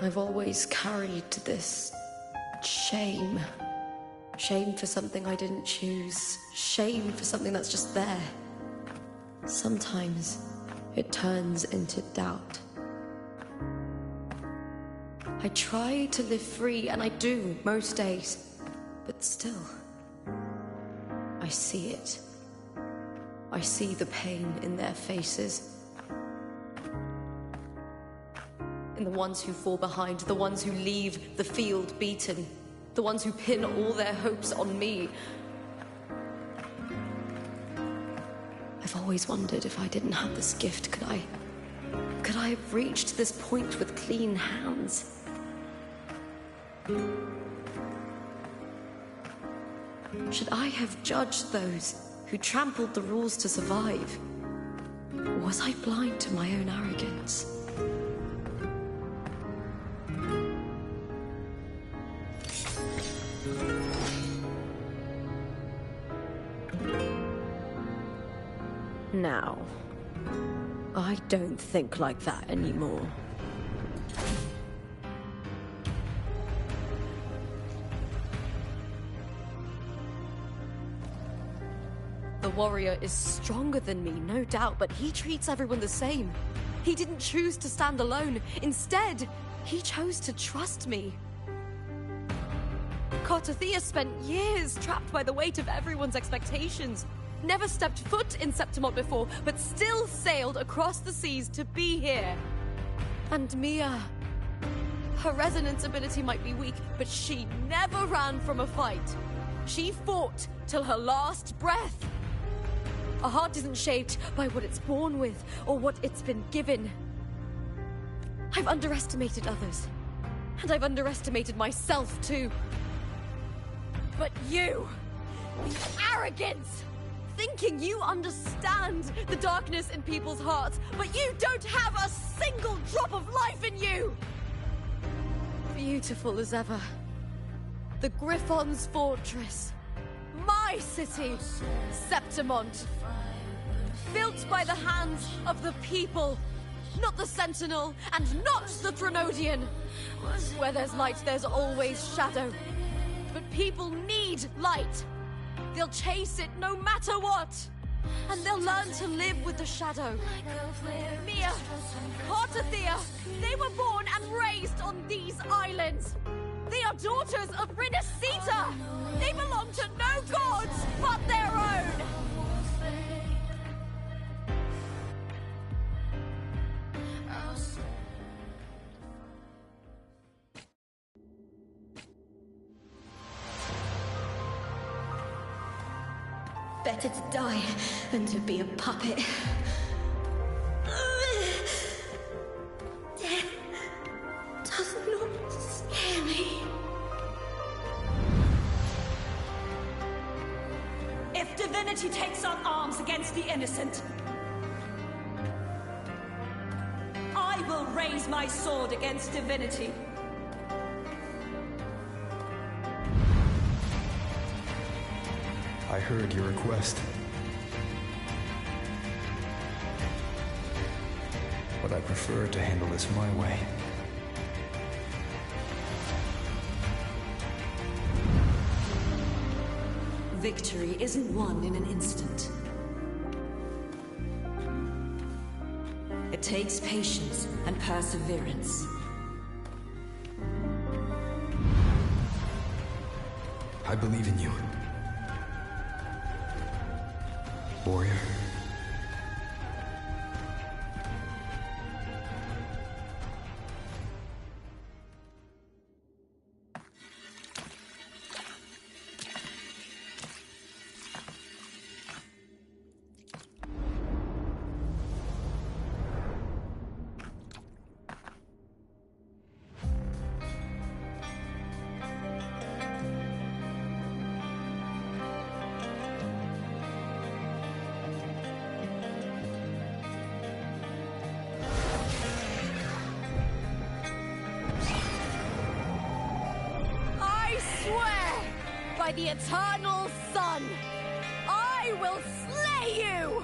I've always carried this shame. Shame for something I didn't choose. Shame for something that's just there. Sometimes it turns into doubt. I try to live free, and I do most days. But still, I see it. I see the pain in their faces. In the ones who fall behind, the ones who leave the field beaten, the ones who pin all their hopes on me. I've always wondered if I didn't have this gift, could I I have reached this point with clean hands? Should I have judged those who trampled the rules to survive? Or was I blind to my own arrogance? Now, I don't think like that anymore. The warrior is stronger than me, no doubt, but he treats everyone the same. He didn't choose to stand alone. Instead, he chose to trust me. Cartothea spent years trapped by the weight of everyone's expectations. Never stepped foot in Septimont before, but still sailed across the seas to be here. And Mia... her resonance ability might be weak, but she never ran from a fight. She fought till her last breath. A heart isn't shaped by what it's born with, or what it's been given. I've underestimated others. And I've underestimated myself, too. But you... the arrogance! Thinking you understand the darkness in people's hearts, but you don't have a single drop of life in you! Beautiful as ever. The Griffon's fortress. My city, Septimont. Built by the hands of the people. Not the Sentinel, and not the Threnodian. Where there's light, there's always shadow. But people need light. They'll chase it no matter what. And they'll learn to live with the shadow. Mia, Cartothea, they were born and raised on these islands. They are daughters of Rinasita. They belong to no gods but their own. Better to die than to be a puppet. Death does not scare me. If divinity takes up arms against the innocent, I will raise my sword against divinity. I heard your request. But I prefer to handle this my way. Victory isn't won in an instant. It takes patience and perseverance. I believe in you. Warrior. By the eternal sun, I will slay you!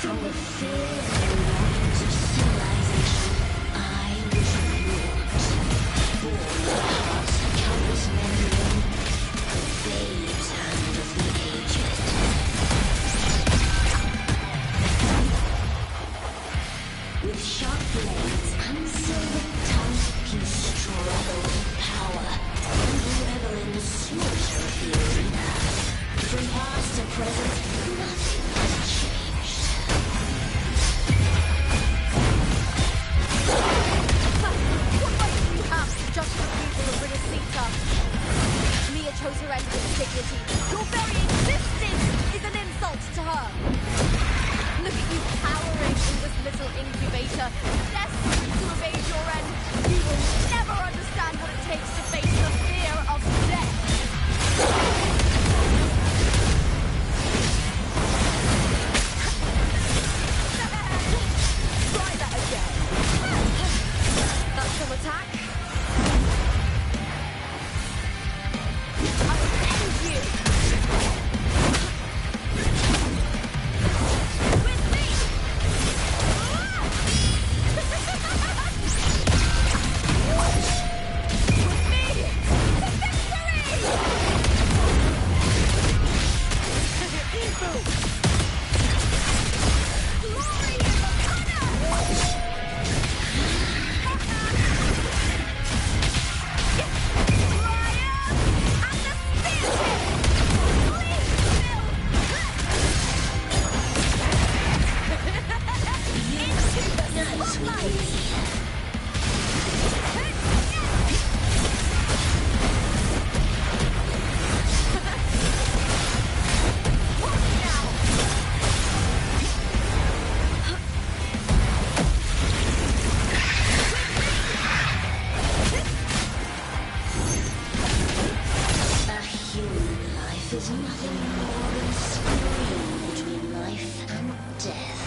From the fear and wonders of civilization, I was removed. For the hearts of countless men and women, the babes and of the aged. With sharp blades and silver tongues, he struggled with power and revel in the slaughter of the arena. From past to present, nothing has changed. What right do you have to judge creator, destined to evade your end. You will never understand what it takes to face the fear of death. Try that again. That's some attack. I'll end you. With me. With me. Glory in the honor. A human life is nothing more than screwing between life and death.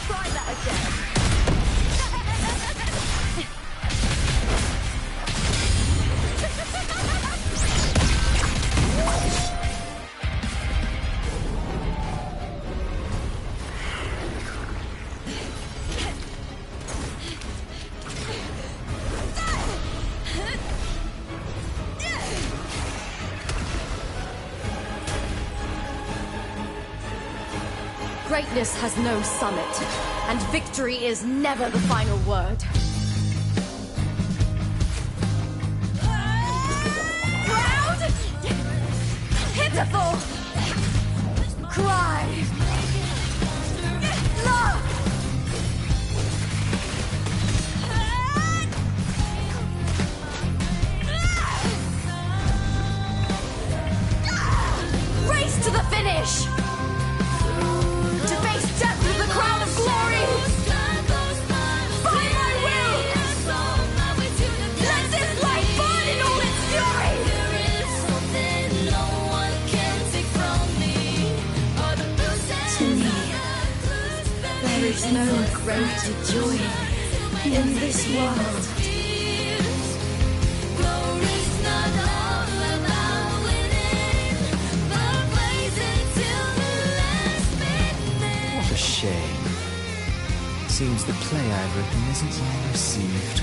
Try that again. Greatness has no summit, and victory is never the final word. Proud! Pitiful! Cry! Love! Race to the finish! To face death with the crown of glory! By my will! Let this light burn in all its fury! To me, there is no greater joy in this world. What a shame. Seems the play I've written isn't well received.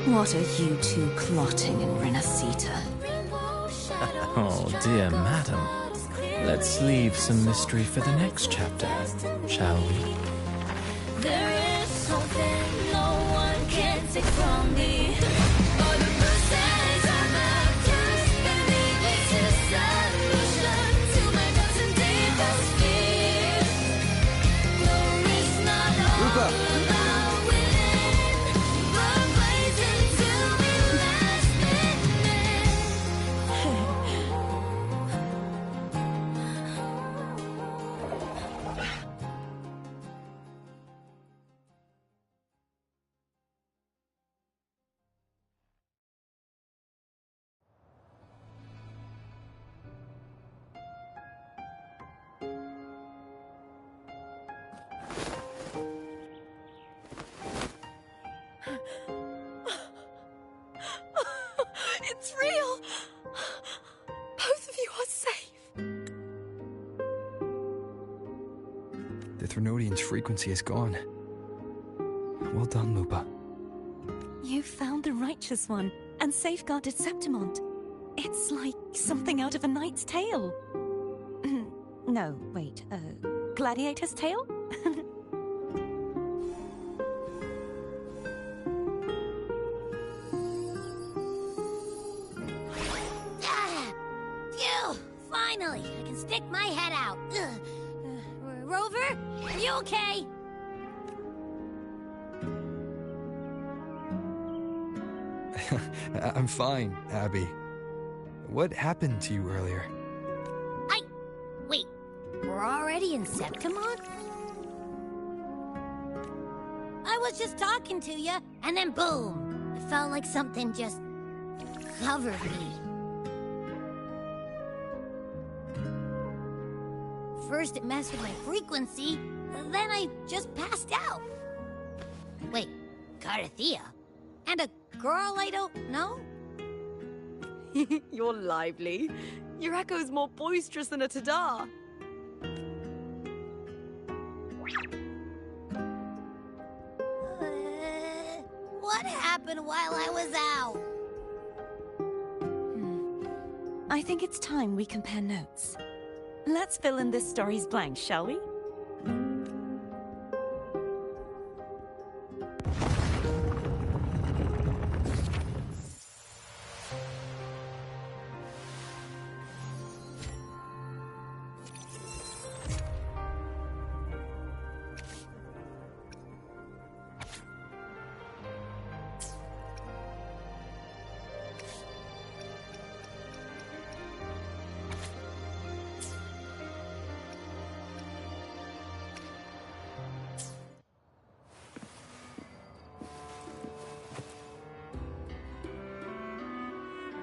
What are you two plotting in Renacita? Oh, dear madam. Let's leave some mystery for the next chapter, shall we? There is something no one can take from me. All the bruises I've left, just believe it's a solution to my doubts and deepest fears. There is not all about winning, but blazing till the last minute. It's real! Both of you are safe. The Threnodian's frequency is gone. Well done, Lupa. You found the Righteous One and safeguarded Septimont. It's like something out of a knight's tale. No, wait, gladiator's tale? Phew! Finally, I can stick my head out. Rover, are you okay? I'm fine, Abby. What happened to you earlier? Wait, we're already in Septimont? I was just talking to you, and then boom! It felt like something just covered me. First it messed with my frequency, then I just passed out. Wait, Carthea? And a girl I don't know? You're lively. Your echo's more boisterous than a Tadar. What happened while I was out? I think it's time we compare notes. Let's fill in this story's blanks, shall we?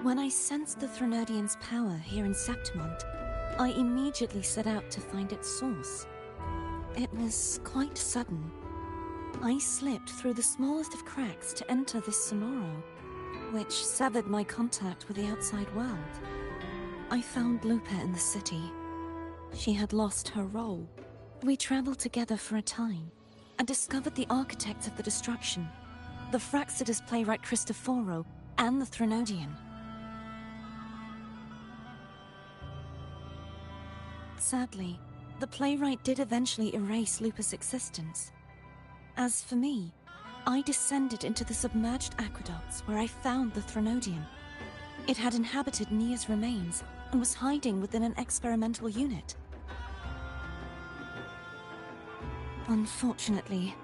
When I sensed the Threnodian's power here in Septimont, I immediately set out to find its source. It was quite sudden. I slipped through the smallest of cracks to enter this Sonoro, which severed my contact with the outside world. I found Lupa in the city. She had lost her role. We traveled together for a time, and discovered the architects of the destruction, the Fraxidus playwright Cristoforo, and the Threnodian. Sadly, the playwright did eventually erase Lupa's existence. As for me, I descended into the submerged aqueducts where I found the Threnodian. It had inhabited Nia's remains and was hiding within an experimental unit. Unfortunately,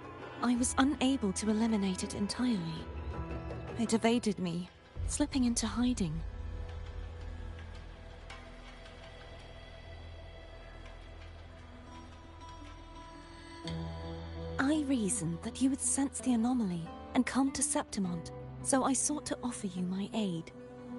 I was unable to eliminate it entirely. It evaded me, slipping into hiding. I reasoned that you would sense the anomaly and come to Septimont, so I sought to offer you my aid.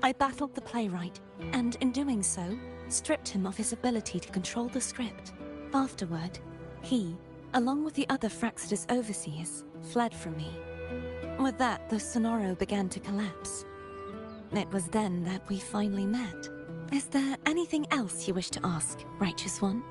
I battled the playwright, and in doing so, stripped him of his ability to control the script. Afterward, he, along with the other Fraxidus overseers, fled from me. With that, the Sonoro began to collapse. It was then that we finally met. Is there anything else you wish to ask, Righteous One?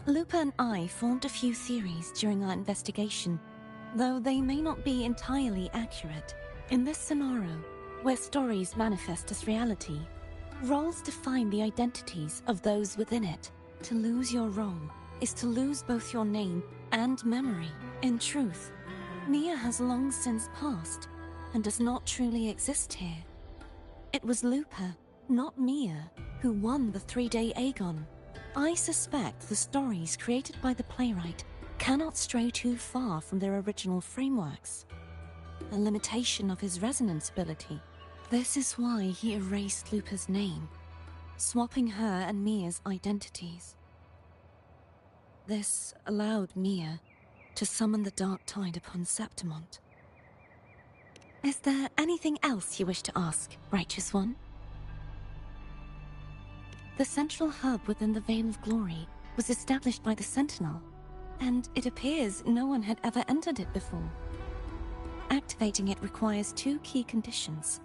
Lupa and I formed a few theories during our investigation, though they may not be entirely accurate. In this scenario, where stories manifest as reality, roles define the identities of those within it. To lose your role is to lose both your name and memory. In truth, Mia has long since passed and does not truly exist here. It was Lupa, not Mia, who won the 3-day Aegon. I suspect the stories created by the playwright cannot stray too far from their original frameworks, a limitation of his resonance ability. This is why he erased Lupa's name, swapping her and Mia's identities. This allowed Mia to summon the Dark Tide upon Septimont. Is there anything else you wish to ask, Righteous One? The central hub within the Veil of Glory was established by the Sentinel, and it appears no one had ever entered it before. Activating it requires 2 key conditions: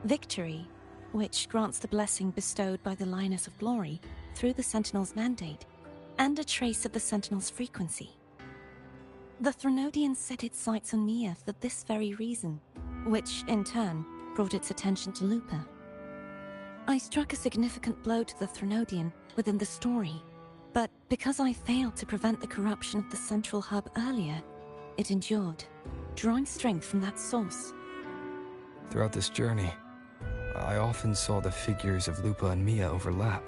victory, which grants the blessing bestowed by the Lioness of Glory through the Sentinel's mandate, and a trace of the Sentinel's frequency. The Threnodian set its sights on Mia for this very reason, which, in turn, brought its attention to Lupa. I struck a significant blow to the Threnodian within the story, but because I failed to prevent the corruption of the central hub earlier, it endured, drawing strength from that source. Throughout this journey, I often saw the figures of Lupa and Mia overlap.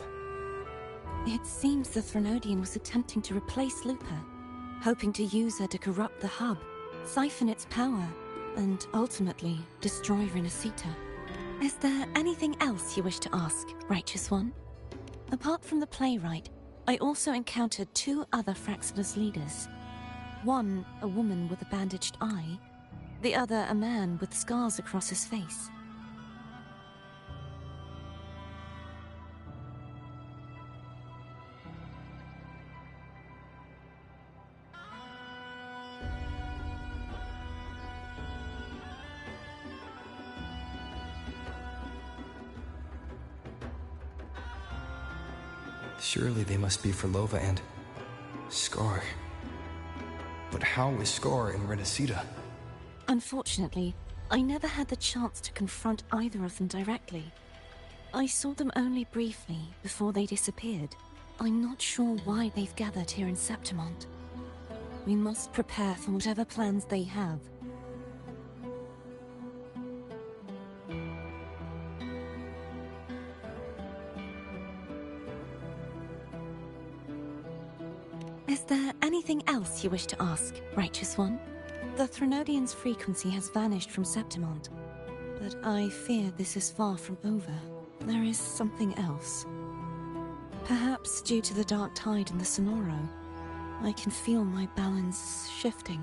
It seems the Threnodian was attempting to replace Lupa, hoping to use her to corrupt the hub, siphon its power, and ultimately destroy Renacita. Is there anything else you wish to ask, Righteous One? Apart from the playwright, I also encountered 2 other Fraxinus leaders. One, a woman with a bandaged eye, the other a man with scars across his face. Surely they must be for Lova and Scar. But how is Scar in Renacita? Unfortunately, I never had the chance to confront either of them directly. I saw them only briefly before they disappeared. I'm not sure why they've gathered here in Septimont. We must prepare for whatever plans they have. Is there anything else you wish to ask, Righteous One? The Threnodian's frequency has vanished from Septimont, but I fear this is far from over. There is something else. Perhaps due to the Dark Tide in the Sonoro, I can feel my balance shifting.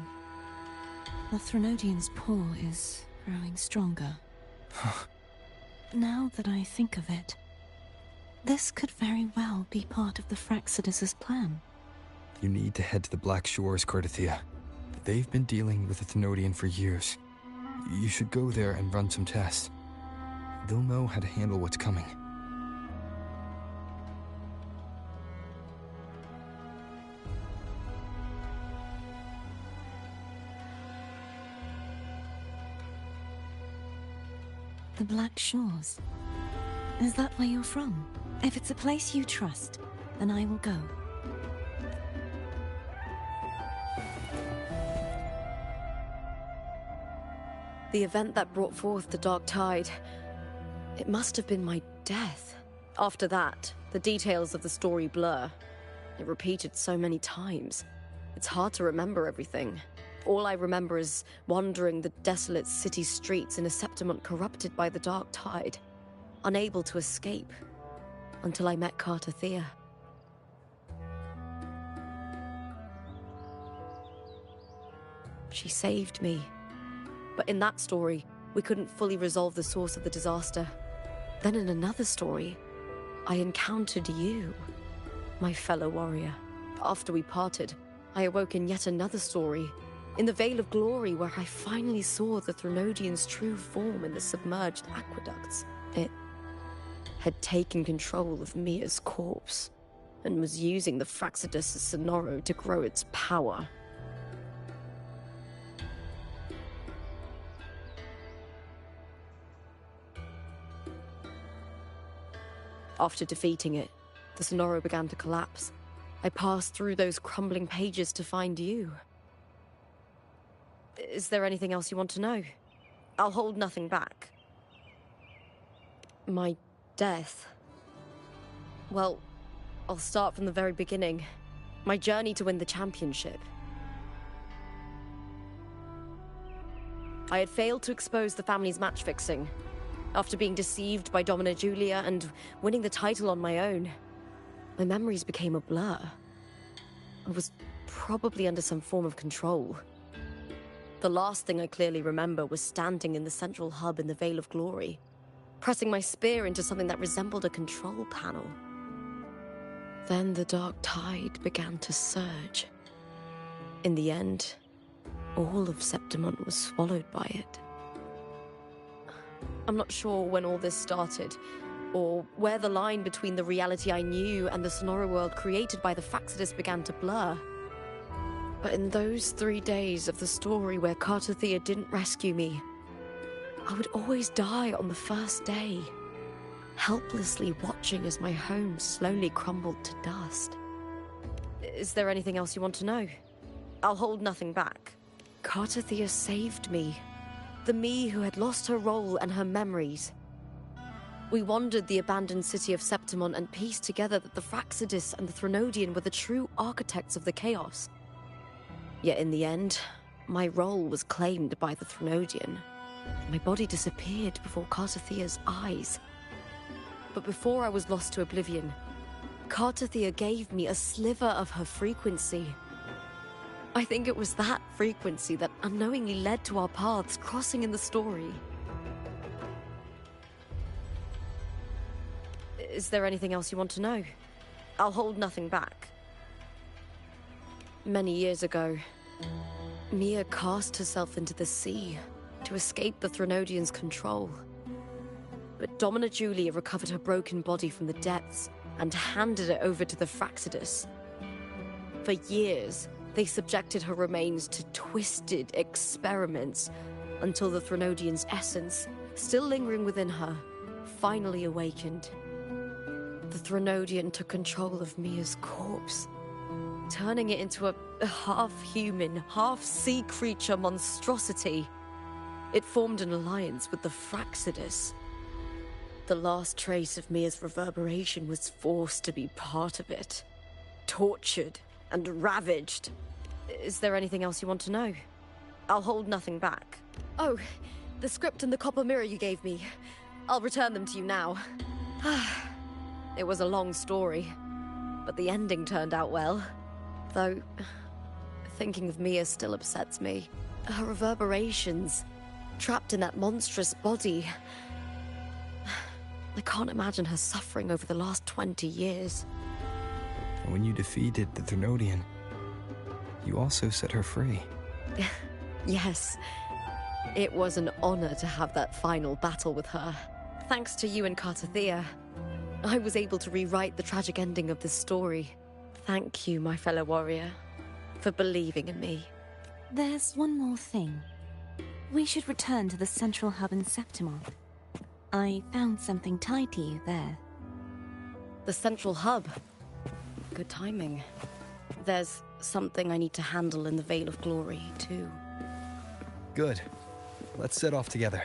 The Threnodian's pull is growing stronger. Now that I think of it, this could very well be part of the Fraxidus' plan. You need to head to the Black Shores, Cordothea. They've been dealing with the Thenodian for years. You should go there and run some tests. They'll know how to handle what's coming. The Black Shores. Is that where you're from? If it's a place you trust, then I will go. The event that brought forth the Dark Tide, it must have been my death. After that, the details of the story blur. It repeated so many times. It's hard to remember everything. All I remember is wandering the desolate city streets in a Septimont corrupted by the Dark Tide, unable to escape, until I met Cartothea. She saved me. But in that story, we couldn't fully resolve the source of the disaster. Then in another story, I encountered you, my fellow warrior. After we parted, I awoke in yet another story, in the Veil of Glory, where I finally saw the Threnodian's true form in the submerged aqueducts. It had taken control of Mia's corpse. and was using the Fraxidus' Sonoro to grow its power. After defeating it, the Sonoro began to collapse. I passed through those crumbling pages to find you. Is there anything else you want to know? I'll hold nothing back. My death. Well, I'll start from the very beginning. My journey to win the championship. I had failed to expose the family's match fixing. After being deceived by Domina Julia and winning the title on my own, my memories became a blur. I was probably under some form of control. The last thing I clearly remember was standing in the central hub in the Veil of Glory, pressing my spear into something that resembled a control panel. Then the dark tide began to surge. In the end, all of Septimont was swallowed by it. I'm not sure when all this started, or where the line between the reality I knew and the Sonoro world created by the Fraxidus began to blur. But in those 3 days of the story where Cartothea didn't rescue me, I would always die on the first day, helplessly watching as my home slowly crumbled to dust. Is there anything else you want to know? I'll hold nothing back. Cartothea saved me. The me who had lost her role and her memories. We wandered the abandoned city of Septimont and pieced together that the Fraxidus and the Threnodian were the true architects of the chaos. Yet in the end, my role was claimed by the Threnodian. My body disappeared before Cartothea's eyes. But before I was lost to oblivion, Cartothea gave me a sliver of her frequency. I think it was that frequency that unknowingly led to our paths crossing in the story. Is there anything else you want to know? I'll hold nothing back. Many years ago, Mia cast herself into the sea to escape the Threnodian's control. But Domina Julia recovered her broken body from the depths and handed it over to the Fraxidus. For years, they subjected her remains to twisted experiments until the Threnodian's essence, still lingering within her, finally awakened. The Threnodian took control of Mia's corpse, turning it into a half-human, half-sea creature monstrosity. It formed an alliance with the Fraxidus. The last trace of Mia's reverberation was forced to be part of it. Tortured and ravaged. Is there anything else you want to know? I'll hold nothing back. Oh, the script and the copper mirror you gave me. I'll return them to you now. It was a long story, but the ending turned out well. Though, thinking of Mia still upsets me. Her reverberations, trapped in that monstrous body. I can't imagine her suffering over the last 20 years. When you defeated the Threnodian, you also set her free. Yes. It was an honor to have that final battle with her. Thanks to you and Cartothea, I was able to rewrite the tragic ending of this story. Thank you, my fellow warrior, for believing in me. There's one more thing. We should return to the central hub in Septimont. I found something tied to you there. The central hub? Good timing. There's something I need to handle in the Veil of Glory, too. Good. Let's set off together.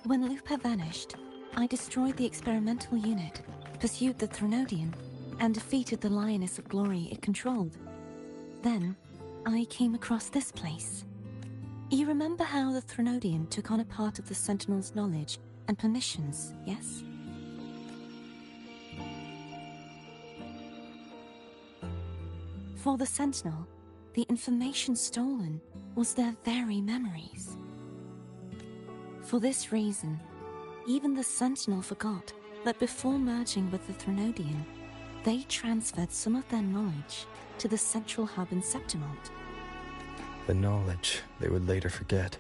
When Lupa vanished, I destroyed the experimental unit, pursued the Threnodian, and defeated the Lioness of Glory it controlled. Then, I came across this place. You remember how the Threnodian took on a part of the Sentinel's knowledge and permissions, yes? For the Sentinel, the information stolen was their very memories. For this reason, even the Sentinel forgot that before merging with the Threnodian, they transferred some of their knowledge to the central hub in Septimont. The knowledge they would later forget.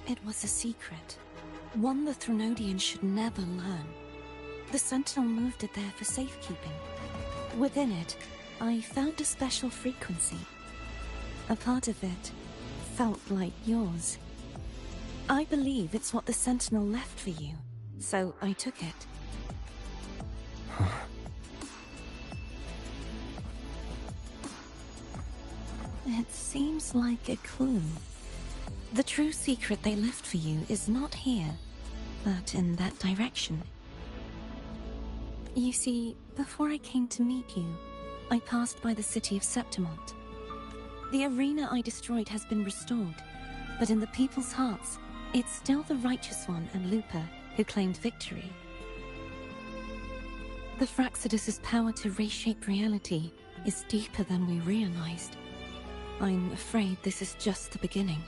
It was a secret, one the Threnodian should never learn. The Sentinel moved it there for safekeeping. Within it, I found a special frequency. A part of it felt like yours. I believe it's what the Sentinel left for you, so I took it. It seems like a clue. The true secret they left for you is not here, but in that direction. You see, before I came to meet you, I passed by the city of Septimont. The arena I destroyed has been restored, but in the people's hearts, it's still the Righteous One and Lupa who claimed victory. The Fraxidus' power to reshape reality is deeper than we realized. I'm afraid this is just the beginning.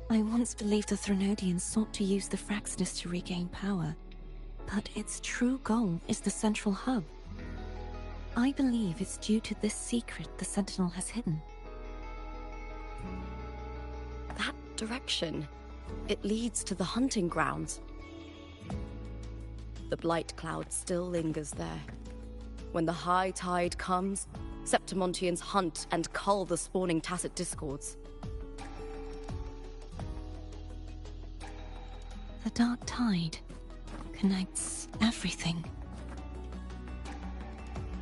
I once believed the Threnodians sought to use the Fraxidus to regain power, but its true goal is the central hub. I believe it's due to this secret the Sentinel has hidden. That direction, it leads to the hunting grounds. The blight cloud still lingers there. When the high tide comes, Septimontians hunt and cull the spawning Tacit Discords. The dark tide connects everything.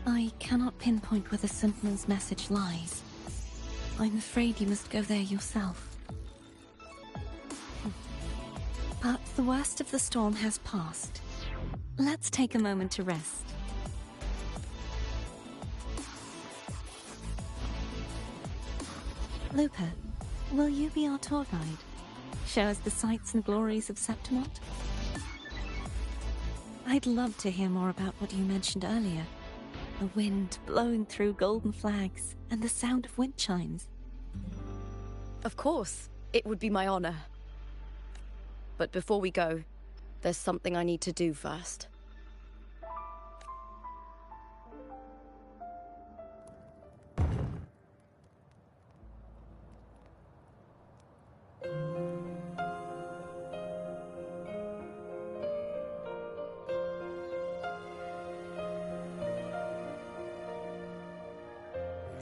I cannot pinpoint where the Sentinel's message lies. I'm afraid you must go there yourself. But the worst of the storm has passed. Let's take a moment to rest. Lupa, will you be our tour guide? Show us the sights and glories of Septimont? I'd love to hear more about what you mentioned earlier. The wind blowing through golden flags and the sound of wind chimes. Of course, it would be my honor. But before we go, there's something I need to do first.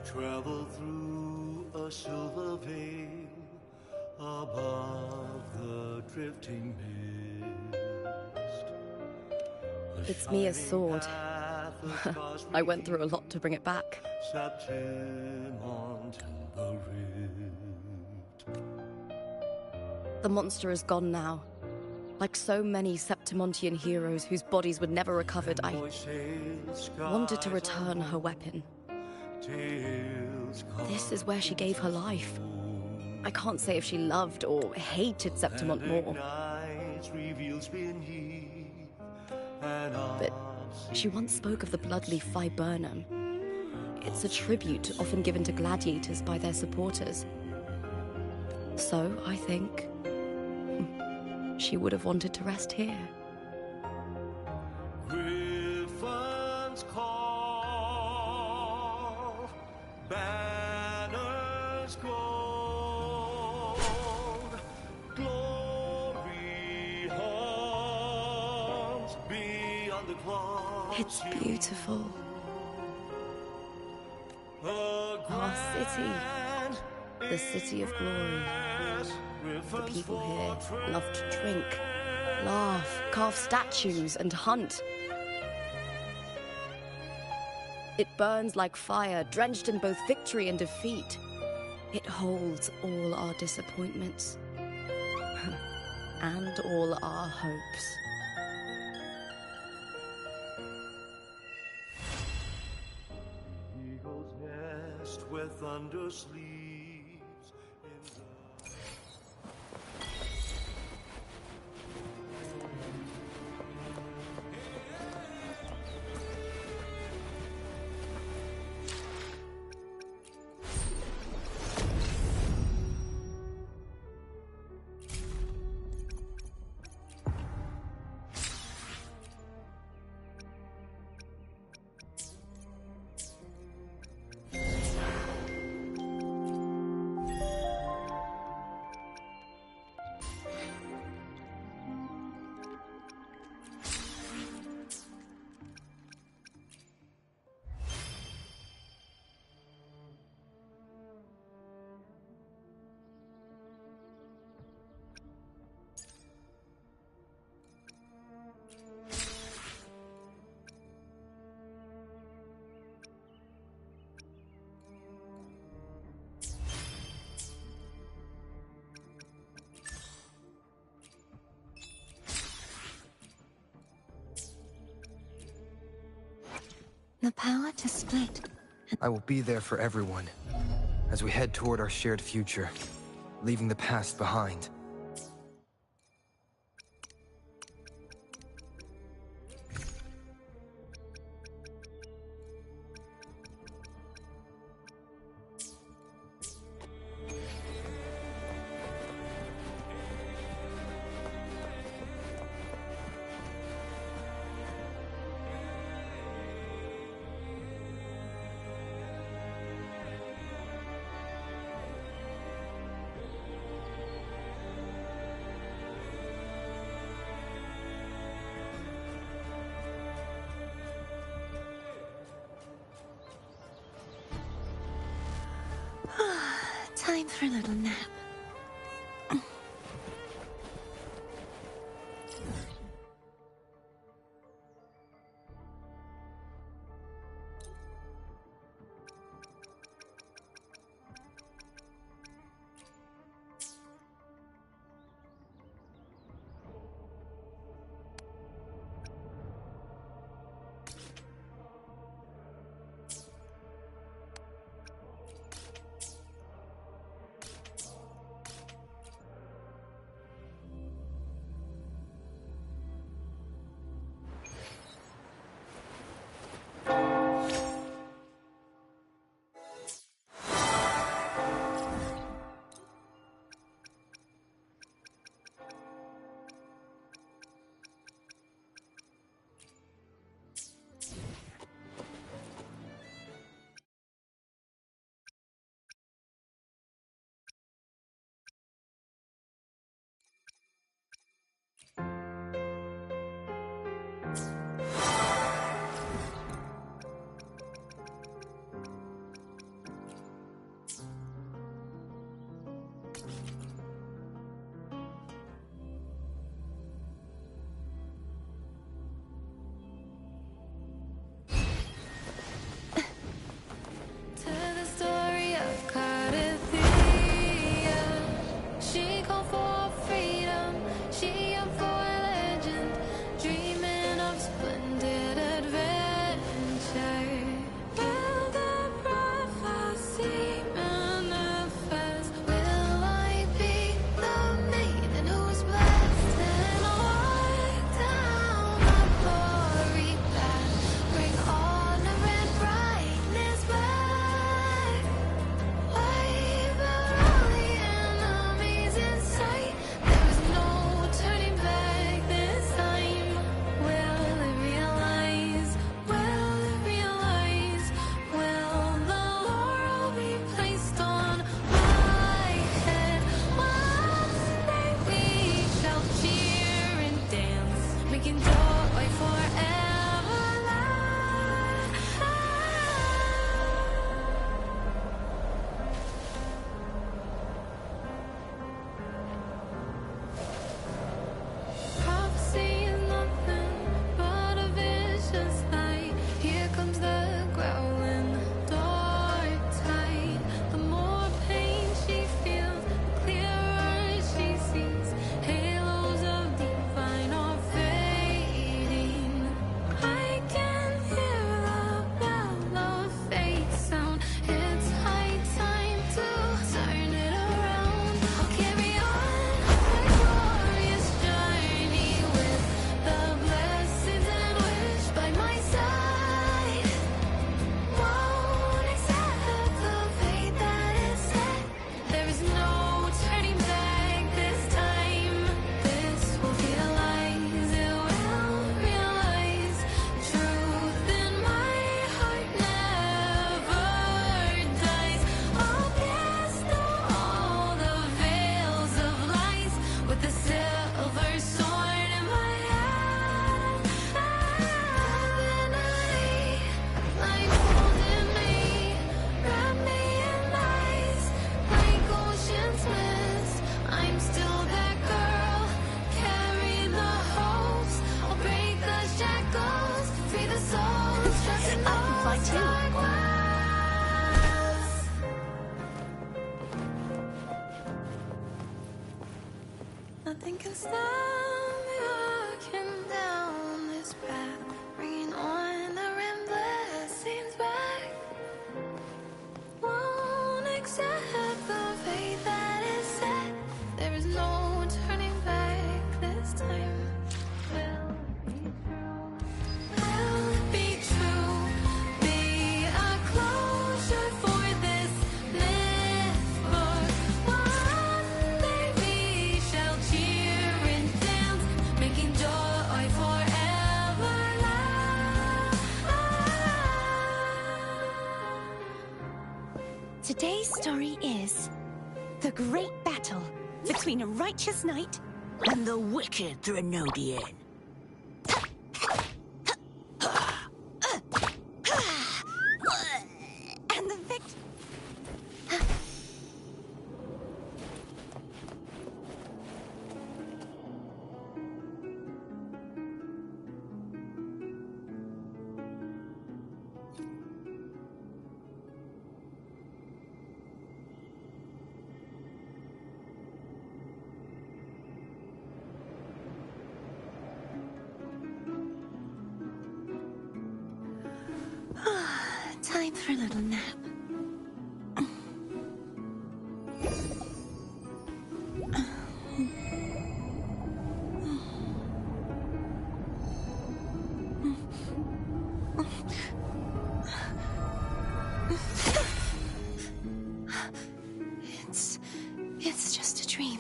Travel through a silver veil above the drifting mist. It's Mia's sword. I went through a lot to bring it back. The monster is gone now. Like so many Septimontian heroes whose bodies were never recovered, I wanted to return her weapon. This is where she gave her life. I can't say if she loved or hated Septimont more. But she once spoke of the bloodleaf viburnum. It's a tribute often given to gladiators by their supporters. So, I think, she would have wanted to rest here. Griffin's call, banners gold, glory hums beyond the clouds. It's beautiful. Our city, the city of glory. The people here love to drink, laugh, carve statues, and hunt. It burns like fire, drenched in both victory and defeat. It holds all our disappointments and all our hopes. Eagle's nest where thunder sleeps in the... The power to split. I will be there for everyone as we head toward our shared future, leaving the past behind. Time for a little nap. Nothing can stop me walking down this path, bringing on the rambler seems back. Won't accept the fate that is set. There is no turning back this time. Will it be true? Be a closure for this myth. For one day we shall cheer and dance, making joy forever last. Today's story is the great battle between a righteous knight And the wicked Threnodian. and the victor. Time for a little nap. It's just a dream.